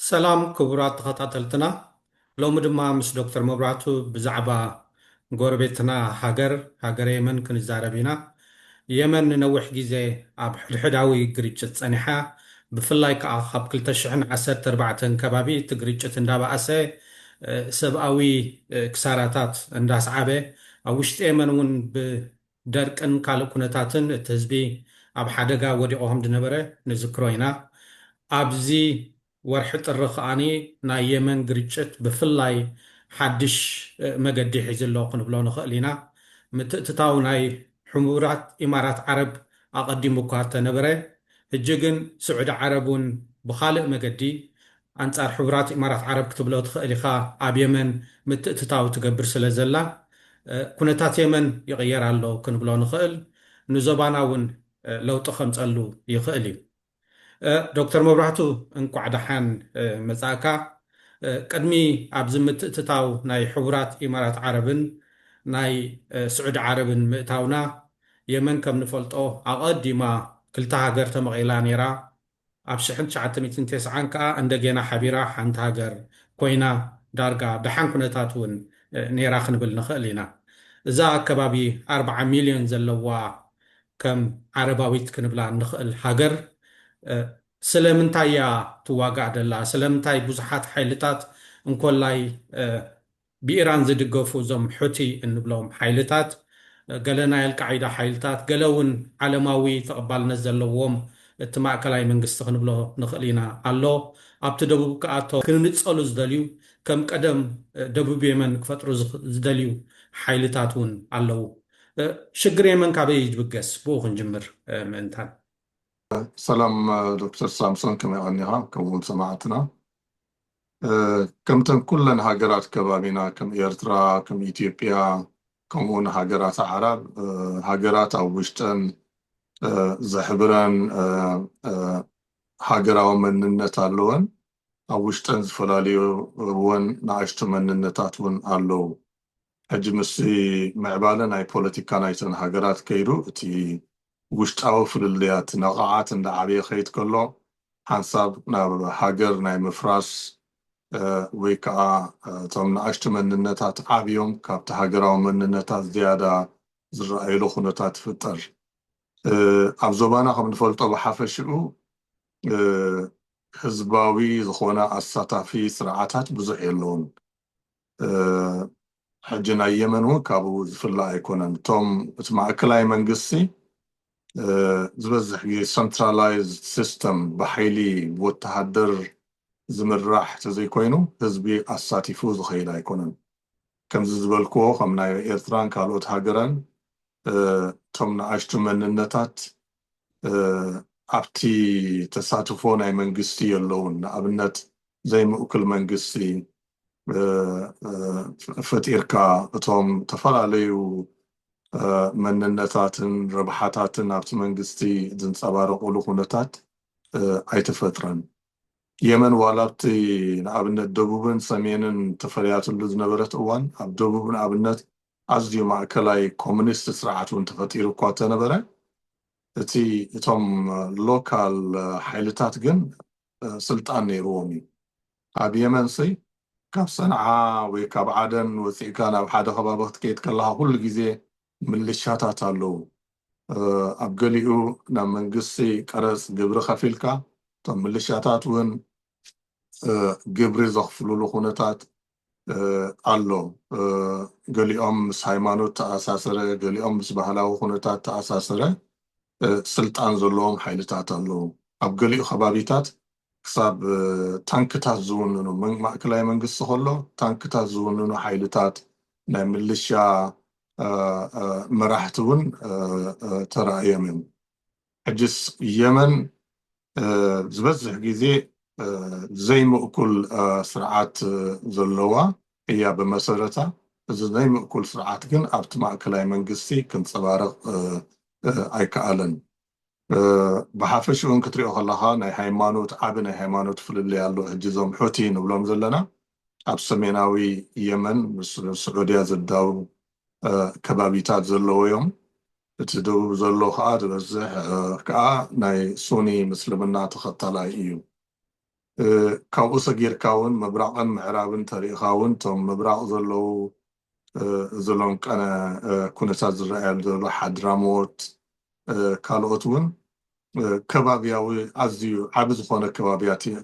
ሰላም ክቡራት ተኸታተልትና ሎሚ ድማ ምስ ዶክተር መብራህቱ ብዛዕባ ጎረቤትና ሃገር የመን ክንዛረብ ኢና። የመን ንነዊሕ ግዜ ኣብ ሕድሕዳዊ ግርጭት ፀኒሓ ብፍላይ ከዓ ካብ 2014 ከባቢ እቲ ግርጭት እንዳባእሰ ሰብኣዊ ክሳራታት እንዳስዓበ ኣብ ውሽጢ የመን እውን ብደርቅን ካልእ ኩነታትን እቲ ህዝቢ ኣብ ሓደጋ ወዲቑ ከም ዝነበረ ንዝክሮ ኢና። ኣብዚ ወርሒ ጥሪ ከዓኒ ናይ የመን ግርጭት ብፍላይ ሓድሽ መገዲ ሒዙ ኣሎ ክንብሎ ንኽእል ኢና። ምትእትታው ናይ ሕቡራት ኢማራት ዓረብ ኣቐዲሙ እኳ ተነበረ ሕጂ ግን ስዑድ ዓረብ እውን ብካልእ መገዲ ኣንጻር ሕቡራት ኢማራት ዓረብ ክትብሎ ትኽእል ኢኻ ኣብ የመን ምትእትታው ትገብር ስለ ዘላ ኩነታት የመን ይቕየር ኣሎ ክንብሎ ንኽእል። ንዞባና እውን ለውጢ ከምፀሉ ይኽእል እዩ። ዶክተር መብራህቱ እንቋዕ ደሓን መጻእካ ቅድሚ ኣብዚ ምትእትታው ናይ ሕቡራት ኢማራት ዓረብን ናይ ስዑድ ዓረብን ምእታውና የመን ከም ንፈልጦ ኣቐዲማ ክልተ ሃገር ተመቒላ ነይራ። ኣብ 1990 ከዓ እንደገና ሓቢራ ሓንቲ ሃገር ኮይና ዳርጋ ደሓን ኩነታት እውን ነይራ ክንብል ንኽእል ኢና። እዛ ከባቢ 40 ሚልዮን ዘለዋ ከም ዓረባዊት ክንብላ ንኽእል ሃገር ስለምንታይ እያ ትዋጋእ ደላ? ስለምንታይ ብዙሓት ሓይልታት እንኮላይ ብኢራን ዝድገፉ እዞም ሑቲ እንብሎም ሓይልታት ገለ ናይ አልቃዒዳ ሓይልታት ገለ እውን ዓለማዊ ተቐባልነት ዘለዎም እቲ ማእከላይ መንግስቲ ክንብሎ ንኽእል ኢና ኣሎ ኣብቲ ደቡብ ከኣቶ ክንንፀሉ ዝደልዩ ከም ቀደም ደቡብ የመን ክፈጥሩ ዝደልዩ ሓይልታት እውን ኣለዉ። ሽግር የመን ካበይ ዝብገስ? ብኡ ክንጅምር ምእንታን። سلام دكتور سامسون كما يغنيها كمون سماعتنا كم كلن هاجرات كبابينا كم إيرترا كم إثيوبيا كمون هاجرات عرب هاجرات أو وشتن زحبران هاجرا ومن النتالون أو وشتن فلاليو ون نعشت من النتاتون ألو هجمسي معبالن أي بوليتيكا نايتن هاجرات كيرو تي ውሽጣዊ ፍልልያት ነቕዓት እንዳዓበየ ኸይድ ከሎ ሓንሳብ ናብ ሃገር ናይ ምፍራስ ወይ ከዓ እቶም ንኣሽቱ መንነታት ዓብዮም ካብቲ ሃገራዊ መንነታት ዝያዳ ዝረኣየሉ ኩነታት ይፍጠር። ኣብ ዞባና ከም ንፈልጦ ብሓፈሽኡ ህዝባዊ ዝኾነ ኣሳታፊ ስርዓታት ብዙሕ የለውን። ሕጂ ናይ የመን እውን ካብኡ ዝፍላእ ኣይኮነን። እቶም እቲ ማእከላይ መንግስቲ ዝበዝሕ ግዜ ሰንትራላይዝድ ሲስተም ብሓይሊ ወተሃደር ዝምራሕ ተዘይኮይኑ ህዝቢ ኣሳቲፉ ዝኸይድ ኣይኮነን። ከምዚ ዝበልክዎ ከም ናይ ኤርትራን ካልኦት ሃገራን እቶም ንኣሽቱ መንነታት ኣብቲ ተሳትፎ ናይ መንግስቲ የለውን። ንኣብነት ዘይምእኩል መንግስቲ ፈጢርካ እቶም ተፈላለዩ መንነታትን ረብሓታትን ኣብቲ መንግስቲ ዝንፀባረቑሉ ኩነታት ኣይተፈጥረን። የመን ዋላብቲ ንኣብነት ደቡብን ሰሜንን ተፈልያትሉ ዝነበረት እዋን ኣብ ደቡብ ንኣብነት ኣዝዩ ማእከላይ ኮሙኒስት ስርዓት እውን ተፈጢሩ እኳ ተነበረ እቲ እቶም ሎካል ሓይልታት ግን ስልጣን ነይርዎም እዩ። ኣብ የመን ካብ ሰንዓ ወይ ካብ ዓደን ወፂእካ ናብ ሓደ ከባቢ ክትከይድ ከለካ ኩሉ ግዜ ምልሻታት ኣለዉ። ኣብ ገሊኡ ናብ መንግስቲ ቀረፅ ግብሪ ከፊልካ እቶም ምልሻታት እውን ግብሪ ዘኽፍሉሉ ኩነታት ኣሎ። ገሊኦም ምስ ሃይማኖት ተኣሳሰረ፣ ገሊኦም ምስ ባህላዊ ኩነታት ተኣሳሰረ ስልጣን ዘለዎም ሓይልታት ኣለዉ። ኣብ ገሊኡ ከባቢታት ክሳብ ታንክታት ዝውንኑ ማእከላይ መንግስቲ ከሎ ታንክታት ዝውንኑ ሓይልታት ናይ ምልሻ መራሕቲ እውን ተራእዮም እዮም። ሕጂስ የመን ዝበዝሕ ግዜ ዘይምእኩል ስርዓት ዘለዋ እያ ብመሰረታ። እዚ ዘይምእኩል ስርዓት ግን ኣብቲ ማእከላይ መንግስቲ ክንፀባረቕ ኣይከኣለን። ብሓፈሽ እውን ክትሪኦ ከለካ ናይ ሃይማኖት ዓብ ናይ ሃይማኖት ፍልልይ ኣሎ። ሕጂ እዞም ሑቲ ንብሎም ዘለና ኣብ ሰሜናዊ የመን ምስ ስዑድያ ዘዳው ከባቢታት ዘለዎ እዮም። እቲ ደቡብ ዘሎ ከዓ ዝበዝሕ ከዓ ናይ ሱኒ ምስልምና ተኸታላይ እዩ። ካብኡ ሰጊርካ እውን ምብራቕን ምዕራብን ተሪእኻ እውን እቶም ምብራቕ ዘለው ዘሎም ቀነ ኩነታት ዝረኣያሉ ዘሎ ሓድራሞት ካልኦት እውን ከባቢያዊ ኣዝዩ ዓብ ዝኾነ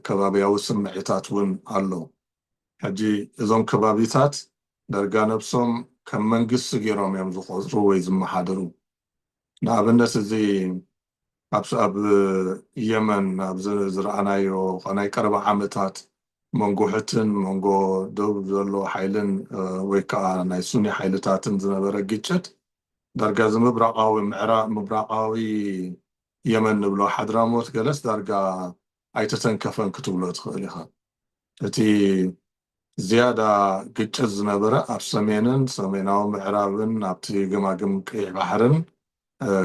ከባቢያዊ ስምዒታት እውን ኣሎ ሕጂ እዞም ከባቢታት ዳርጋ ነብሶም ከም መንግስቲ ገይሮም እዮም ዝቆፅሩ ወይ ዝመሓደሩ ንኣብነት እዚ ኣብ የመን ኣብ ዝረኣናዮ ናይ ቀረባ ዓመታት መንጎ ሕትን መንጎ ደቡብ ዘሎ ሓይልን ወይ ከዓ ናይ ሱኒ ሓይልታትን ዝነበረ ግጭት ዳርጋ ዝምብራቃዊ ምብራቃዊ የመን ንብሎ ሓድራሞት ገለስ ዳርጋ ኣይተተንከፈን ክትብሎ ትኽእል ኢኻ እቲ ዝያዳ ግጭት ዝነበረ ኣብ ሰሜንን ሰሜናዊ ምዕራብን ኣብቲ ገማግም ቀይሕ ባሕርን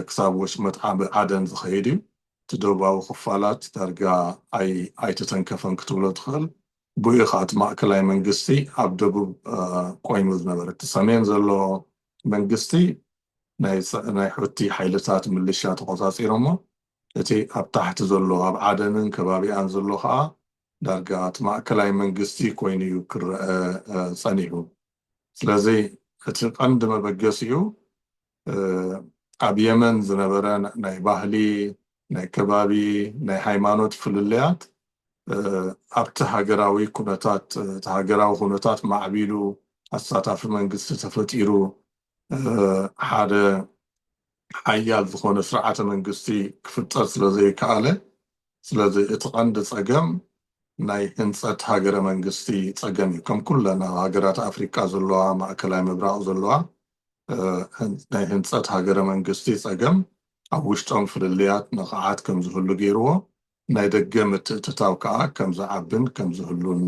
ክሳብ ወሽመጥ ዓደን ዝኸይድ እዩ እቲ ደቡባዊ ክፋላት ዳርጋ ኣይተተንከፈን ክትብሎ ትኽእል ብኡ ከዓ እቲ ማእከላይ መንግስቲ ኣብ ደቡብ ኮይኑ ዝነበረ እቲ ሰሜን ዘሎ መንግስቲ ናይ ሕቲ ሓይልታት ምልሻ ተቆፃፂሮሞ እቲ ኣብ ታሕቲ ዘሎ ኣብ ዓደንን ከባቢኣን ዘሎ ከዓ ዳርጋ እቲ ማእከላይ መንግስቲ ኮይኑ እዩ ክረአ ፀኒሑ ስለዚ እቲ ቀንዲ መበገሲኡ ኣብ የመን ዝነበረ ናይ ባህሊ ናይ ከባቢ ናይ ሃይማኖት ፍልልያት ኣብቲ ሃገራዊ ኩነታት እቲ ሃገራዊ ኩነታት ማዕቢሉ ኣሳታፊ መንግስቲ ተፈጢሩ ሓደ ሓያል ዝኾነ ስርዓተ መንግስቲ ክፍጠር ስለዘይከኣለ ስለዚ እቲ ቀንዲ ፀገም ናይ ህንፀት ሃገረ መንግስቲ ፀገም እዩ ከም ኩለን ኣብ ሃገራት ኣፍሪካ ዘለዋ ማእከላይ ምብራቅ ዘለዋ ናይ ህንፀት ሃገረ መንግስቲ ፀገም ኣብ ውሽጦም ፍልልያት ንቕዓት ከም ዝህሉ ገይርዎ ናይ ደገ ምትእትታው ከዓ ከም ዝዓብን ከም ዝህሉን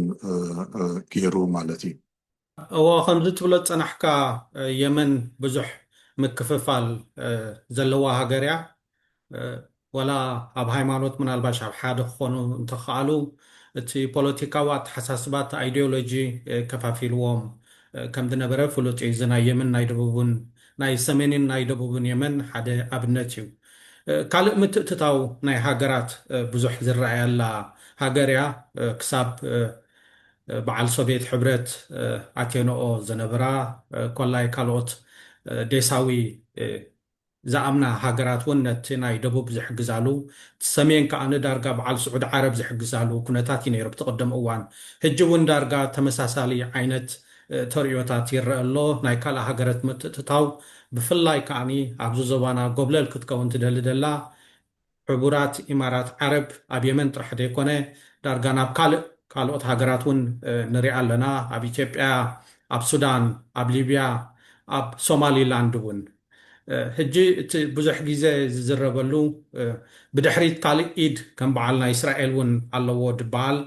ገይሩ ማለት እዩ እዎ ከምዚ ትብሎ ፀናሕካ የመን ብዙሕ ምክፍፋል ዘለዋ ሃገር እያ ወላ ኣብ ሃይማኖት ምናልባሽ ኣብ ሓደ ክኾኑ እንተኽኣሉ እቲ ፖለቲካዊ ኣተሓሳስባት ኣይዲዮሎጂ ከፋፊልዎም ከም ዝነበረ ፍሉጥ እዩ እዚ ናይ የመን ናይ ደቡብን ናይ ሰሜንን ናይ ደቡብን የመን ሓደ ኣብነት እዩ ካልእ ምትእትታው ናይ ሃገራት ብዙሕ ዝረኣያላ ሃገር እያ ክሳብ በዓል ሶቪየት ሕብረት ኣቴንኦ ዝነበራ ኮላይ ካልኦት ዴሳዊ ዝኣምና ሃገራት እውን ነቲ ናይ ደቡብ ዝሕግዛሉ ሰሜን ከዓ ንዳርጋ በዓል ስዑድ ዓረብ ዝሕግዛሉ ኩነታት እዩ ነይሩ ብትቅድም እዋን ሕጂ እውን ዳርጋ ተመሳሳሊ ዓይነት ተርእዮታት ይረአ ኣሎ ናይ ካልእ ሃገራት ምትእትታው ብፍላይ ከዓኒ ኣብዚ ዞባና ጎብለል ክትከውን ትደሊ ደላ ሕቡራት ኢማራት ዓረብ ኣብ የመን ጥራሕ ዘይኮነ ዳርጋ ናብ ካልኦት ሃገራት እውን ንሪኣ ኣለና ኣብ ኢትዮጵያ ኣብ ሱዳን ኣብ ሊብያ ኣብ ሶማሊላንድ እውን ሕጂ እቲ ብዙሕ ግዜ ዝዝረበሉ ብድሕሪት ካልእ ኢድ ከም በዓል ናይ እስራኤል እውን ኣለዎ ድበሃል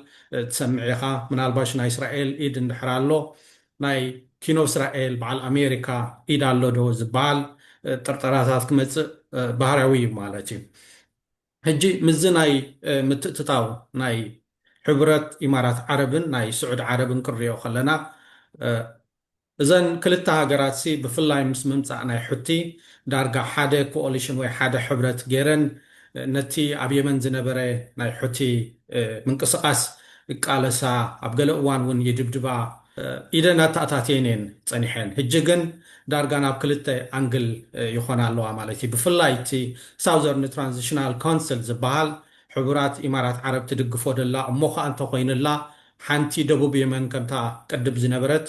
ትሰምዕ ኢኻ ምናልባሽ ናይ እስራኤል ኢድ እንድሕር ኣሎ ናይ ኪኖ እስራኤል በዓል ኣሜሪካ ኢድ ኣሎ ዶ ዝበሃል ጥርጠራታት ክመፅእ ባህርያዊ እዩ ማለት እዩ ሕጂ ምዚ ናይ ምትእትታው ናይ ሕቡራት ኢማራት ዓረብን ናይ ስዑድ ዓረብን ክንሪኦ ከለና እዘን ክልተ ሃገራት ብፍላይ ምስ ምምፃእ ናይ ሕቲ ዳርጋ ሓደ ኮኦሊሽን ወይ ሓደ ሕብረት ገይረን ነቲ ኣብ የመን ዝነበረ ናይ ሕቲ ምንቅስቃስ ይቃለሳ ኣብ ገለ እዋን እውን የድብድባ ኢደን ኣተኣታትየን እየን ፀኒሐን ሕጂ ግን ዳርጋ ናብ ክልተ ኣንግል ይኾና ኣለዋ ማለት እዩ ብፍላይ እቲ ሳውዘርን ትራንዚሽናል ካውንስል ዝበሃል ሕቡራት ኢማራት ዓረብ ትድግፎ ደላ እሞ ከዓ እንተኮይኑላ ሓንቲ ደቡብ የመን ከምታ ቅድብ ዝነበረት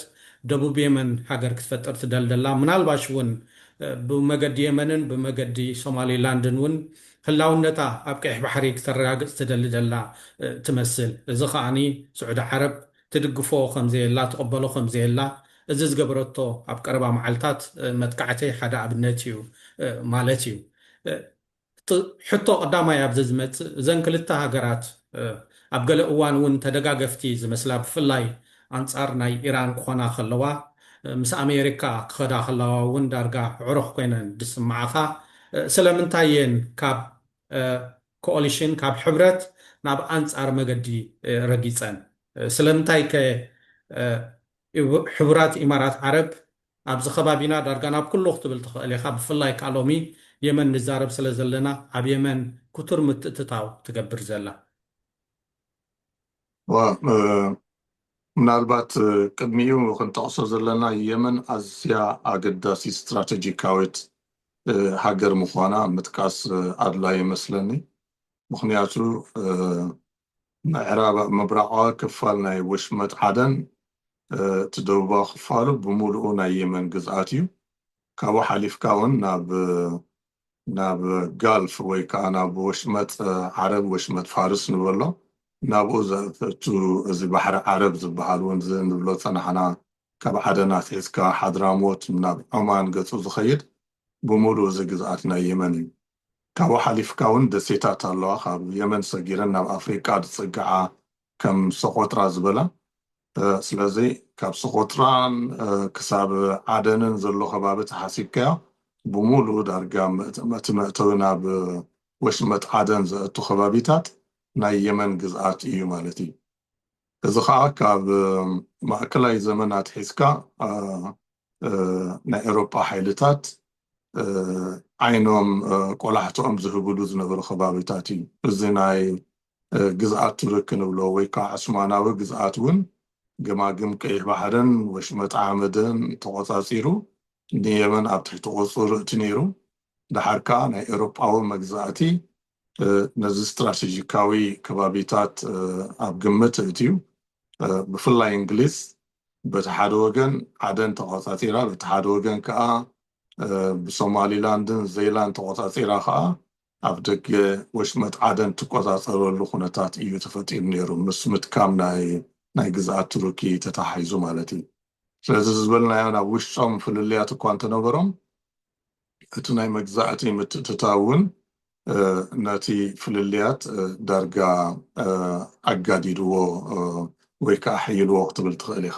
ደቡብ የመን ሃገር ክትፈጥር ትደልደላ ምናልባሽ እውን ብመገዲ የመንን ብመገዲ ሶማሊላንድን እውን ህላውነታ ኣብ ቀይሕ ባሕሪ ክተረጋግፅ ትደሊ ደላ ትመስል እዚ ከዓኒ ስዑድ ዓረብ ትድግፎ ከምዘየላ ትቕበሎ ከምዘየላ እዚ ዝገበረቶ ኣብ ቀረባ መዓልታት መጥቃዕተይ ሓደ ኣብነት እዩ ማለት እዩ ሕቶ ቀዳማይ ኣብዚ ዝመፅእ እዘን ክልተ ሃገራት ኣብ ገለ እዋን እውን ተደጋገፍቲ ዝመስላ ብፍላይ ኣንጻር ናይ ኢራን ክኾና ከለዋ ምስ ኣሜሪካ ክኸዳ ከለዋ እውን ዳርጋ ዕሩኽ ኮይነን ዝስማዓኻ ስለምንታይ እየን ካብ ኮኦሊሽን ካብ ሕብረት ናብ ኣንጻር መገዲ ረጊፀን ስለምንታይ ከ ሕቡራት ኢማራት ዓረብ ኣብዚ ከባቢና ዳርጋ ናብ ኩሉ ክትብል ትኽእል ኢኻ ብፍላይ ከዓ ሎሚ የመን ንዛረብ ስለ ዘለና ኣብ የመን ኩቱር ምትእትታው ትገብር ዘላ ምናልባት ቅድሚኡ ክንጠቕሶ ዘለና የመን ኣዝያ ኣገዳሲ ስትራቴጂካዊት ሃገር ምዃና ምጥቃስ ኣድላይ ይመስለኒ። ምክንያቱ ምዕራብ ምብራቃዊ ክፋል ናይ ወሽመጥ ዓደን እቲ ደቡባዊ ክፋሉ ብምሉኡ ናይ የመን ግዝኣት እዩ። ካብኡ ሓሊፍካ እውን ናብ ጋልፍ ወይ ከዓ ናብ ወሽመጥ ዓረብ ወሽመጥ ፋርስ ንበሎ ናብኡ ዘእቱ እዚ ባሕሪ ዓረብ ዝበሃል እውን ንብሎ ፀናሕና ካብ ዓደን ኣትሒዝካ ሓድራሞት ናብ ዑማን ገፁ ዝኸይድ ብምሉእ እዚ ግዝኣት ናይ የመን እዩ። ካብኡ ሓሊፍካ እውን ደሴታት ኣለዋ ካብ የመን ሰጊረን ናብ ኣፍሪቃ ዝፅግዓ ከም ሰቆጥራ ዝበላ ስለዚ ካብ ሰቆጥራን ክሳብ ዓደንን ዘሎ ከባቢ ተሓሲብካዮ ብምሉእ ዳርጋ መእተዊ ናብ ወሽመጥ ዓደን ዘእቱ ከባቢታት ናይ የመን ግዝኣት እዩ ማለት እዩ። እዚ ከዓ ካብ ማእከላይ ዘመናት ሒዝካ ናይ ኤውሮጳ ሓይልታት ዓይኖም ቆላሕቶኦም ዝህብሉ ዝነበሩ ከባቢታት እዩ። እዚ ናይ ግዝኣት ቱርክ ንብሎ ወይ ከዓ ዑስማናዊ ግዝኣት እውን ገማግም ቀይሕ ባሕርን ወሽመጥ ዓመድን ተቆፃፂሩ ንየመን ኣብ ትሕቲ ቁፅር እቲ ነይሩ። ድሓር ከዓ ናይ ኤውሮጳዊ መግዛእቲ ነዚ ስትራቴጂካዊ ከባቢታት ኣብ ግምት እትዩ። ብፍላይ እንግሊዝ በቲ ሓደ ወገን ዓደን ተቆፃፂራ በቲ ሓደ ወገን ከዓ ብሶማሊላንድን ዘይላንድ ተቆፃፂራ ከዓ ኣብ ደገ ወሽመጥ ዓደን ትቆፃፀረሉ ኩነታት እዩ ተፈጢሩ ነይሩ ምስ ምትካም ናይ ግዝኣት ቱርኪ ተታሒዙ ማለት እዩ። ስለዚ ዝበልናዮ ናብ ውሽጦም ፍልልያት እኳ እንተነበሮም እቲ ናይ መግዛእቲ ምትእትታው እውን ነቲ ፍልልያት ዳርጋ ኣጋዲድዎ ወይ ከዓ ሕይልዎ ክትብል ትኽእል ኢኻ።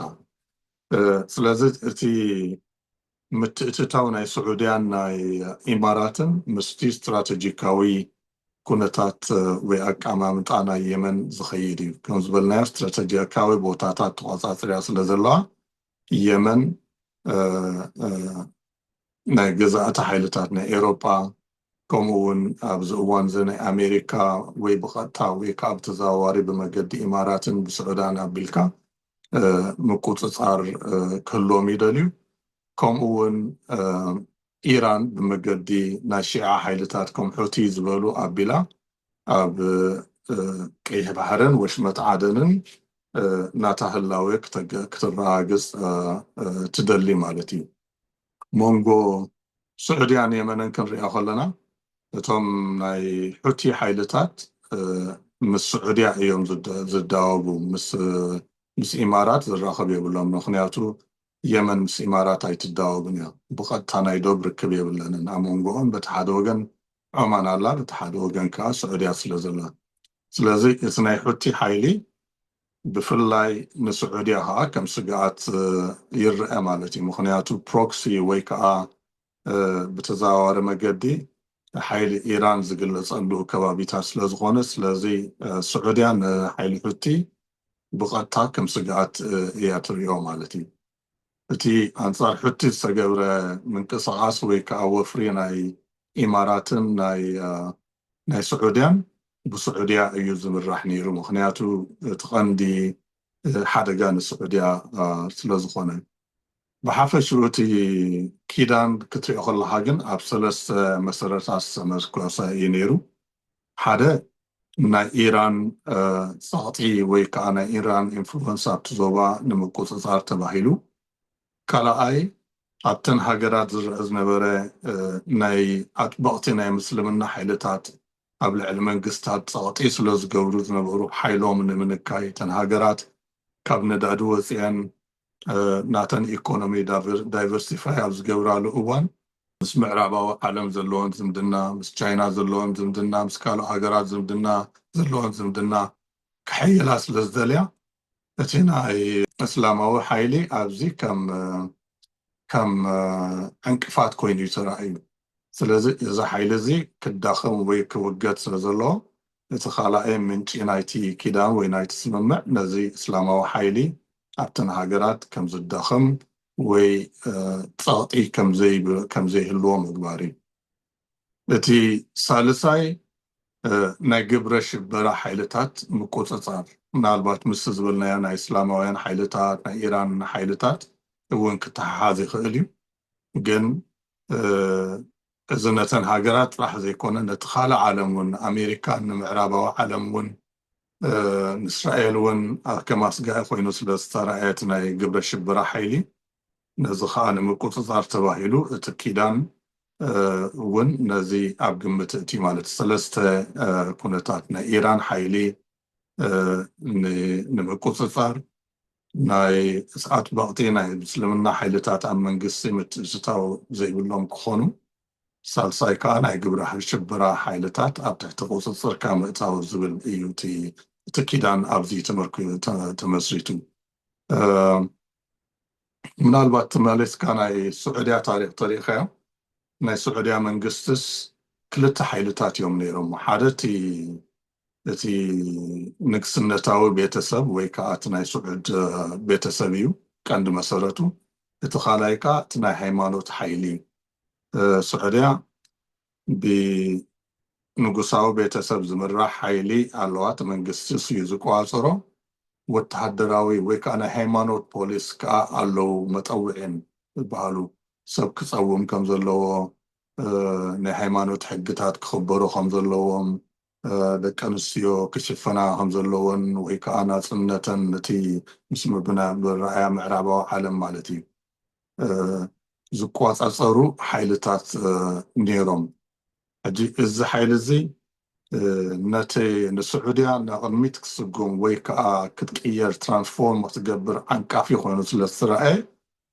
ስለዚ እቲ ምትእትታው ናይ ስዑድያን ናይ ኢማራትን ምስቲ ስትራቴጂካዊ ኩነታት ወይ ኣቀማምጣ ናይ የመን ዝኸይድ እዩ። ከም ዝበልናዮ ስትራቴጂካዊ ቦታታት ተቆፃፅርያ ስለ ዘለዋ የመን ናይ ገዛእቲ ሓይልታት ናይ ኤውሮጳ ከምኡ እውን ኣብዚ እዋን እዚ ናይ ኣሜሪካ ወይ ብቐጥታ ወይ ከዓ ብተዘዋዋሪ ብመገዲ ኢማራትን ብስዑዳን ኣቢልካ ምቁፅፃር ክህልዎም ይደልዩ። ከምኡ እውን ኢራን ብመገዲ ናይ ሺዓ ሓይልታት ከም ሑቲ ዝበሉ ኣቢላ ኣብ ቀይሕ ባሕርን ወሽመጥ ዓደንን ናታ ህላዌ ክትረጋገፅ ትደሊ ማለት እዩ። ሞንጎ ስዑድያን የመንን ክንሪኦ ከለና እቶም ናይ ሑቲ ሓይልታት ምስ ስዑድያ እዮም ዝዳወጉ ምስ ኢማራት ዝራኸብ የብሎም። ምክንያቱ የመን ምስ ኢማራት ኣይትዳወጉን እያ ብቐጥታ ናይ ዶብ ርክብ የብለንን። ኣብ ሞንጎኦም በቲ ሓደ ወገን ዑማን ኣላ በቲ ሓደ ወገን ከዓ ስዑድያ ስለ ዘላ ስለዚ እቲ ናይ ሑቲ ሓይሊ ብፍላይ ንስዑድያ ከዓ ከም ስግኣት ይርአ ማለት እዩ። ምክንያቱ ፕሮክሲ ወይ ከዓ ብተዘዋዋሪ መገዲ ሓይሊ ኢራን ዝግለፀሉ ከባቢታት ስለ ዝኾነ ስለዚ ስዑድያ ንሓይሊ ሑቲ ብቐጥታ ከም ስግኣት እያ ትሪኦ ማለት እዩ። እቲ ኣንፃር ሑቲ ዝተገብረ ምንቅስቓስ ወይ ከዓ ወፍሪ ናይ ኢማራትን ናይ ስዑድያን ብስዑድያ እዩ ዝምራሕ ነይሩ። ምክንያቱ እቲ ቀንዲ ሓደጋ ንስዑድያ ስለ ዝኾነ ብሓፈሽኡ እቲ ኪዳን ክትሪኦ ከለካ ግን ኣብ ሰለስተ መሰረታት ዝተመርኮሰ እዩ ነይሩ። ሓደ ናይ ኢራን ፀቕጢ ወይ ከዓ ናይ ኢራን ኢንፍሉወንስ ኣብቲ ዞባ ንምቁፅፃር ተባሂሉ፣ ካልኣይ ኣብተን ሃገራት ዝርአ ዝነበረ ናይ ኣጥበቕቲ ናይ ምስልምና ሓይልታት ኣብ ልዕሊ መንግስታት ፀቕጢ ስለ ዝገብሩ ዝነበሩ ሓይሎም ንምንካይ እተን ሃገራት ካብ ነዳዲ ወፂአን ናተን ኢኮኖሚ ዳይቨርሲፋይ ኣብ ዝገብራሉ እዋን ምስ ምዕራባዊ ዓለም ዘለዎን ዝምድና ምስ ቻይና ዘለዎን ዝምድና ምስ ካልእ ሃገራት ዝምድና ዘለዎን ዝምድና ክሕይላ ስለ ዝደልያ እቲ ናይ እስላማዊ ሓይሊ ኣብዚ ከም ዕንቅፋት ኮይኑ እዩ ተራእዩ። ስለዚ እዚ ሓይሊ እዚ ክዳኸም ወይ ክውገድ ስለ ዘለዎ እቲ ካልኣይ ምንጪ ናይቲ ኪዳን ወይ ናይቲ ስምምዕ ነዚ እስላማዊ ሓይሊ ኣብተን ሃገራት ከም ዝዳኸም ወይ ፀቕጢ ከም ዘይህልዎ ምግባር እዩ። እቲ ሳልሳይ ናይ ግብረ ሽበራ ሓይልታት ምቁፅፃር ምናልባት ምስ ዝብልናዮ ናይ እስላማውያን ሓይልታት ናይ ኢራን ሓይልታት እውን ክትሓሓዝ ይኽእል እዩ ግን እዚ ነተን ሃገራት ጥራሕ ዘይኮነ ነቲ ካልእ ዓለም እውን ኣሜሪካ ንምዕራባዊ ዓለም እውን ንእስራኤል እውን ከም ኣስጋኢ ኮይኑ ስለ ዝተረኣየት ናይ ግብረ ሽበራ ሓይሊ ነዚ ከዓ ንምቁፅፃር ተባሂሉ እቲ ኪዳን እውን ነዚ ኣብ ግምት እቲ ማለት ሰለስተ ኩነታት ናይ ኢራን ሓይሊ ንምቁፅፃር ናይ እሳት ባቕቲ ናይ እስልምና ሓይልታት ኣብ መንግስቲ ምትእስሳው ዘይብሎም ክኾኑ ሳልሳይ ከዓ ናይ ግብረ ሽበራ ሓይልታት ኣብ ትሕቲ ቁፅፅርካ ምእታው ዝብል እዩ እቲ ኪዳን ኣብዚ ተመስሪቱ ምናልባት ተመሊስካ ናይ ስዑድያ ታሪክ ተሪእኻዮ ናይ ስዑድያ መንግስትስ ክልተ ሓይልታት እዮም ነይሮም ሓደ እቲ ንግስነታዊ ቤተሰብ ወይ ከዓ እቲ ናይ ስዑድ ቤተሰብ እዩ ቀንዲ መሰረቱ እቲ ካልኣይ ከዓ እቲ ናይ ሃይማኖት ሓይሊ ስዑድያ ብንጉሳዊ ቤተሰብ ዝምራሕ ሓይሊ ኣለዋ እቲ መንግስቲ እዩ ዝቆፃፀሮ ወተሃደራዊ ወይ ከዓ ናይ ሃይማኖት ፖሊስ ከዓ ኣለዉ መጠውዒን ዝበሃሉ ሰብ ክፀውም ከም ዘለዎ ናይ ሃይማኖት ሕግታት ክኽበሩ ከም ዘለዎም ደቂ ኣንስትዮ ክሽፈና ከም ዘለዎን ወይ ከዓ ናፅነተን ነቲ ምስ ብረኣያ ምዕራባዊ ዓለም ማለት እዩ ዝቆፃፀሩ ሓይልታት ነይሮም ሕጂ እዚ ሓይሊ እዚ ነቲ ንስዑድያ ንቅድሚት ክስጉም ወይ ከዓ ክትቅየር ትራንስፎርም ክትገብር ዓንቃፊ ኮይኑ ስለ ዝተረኣየ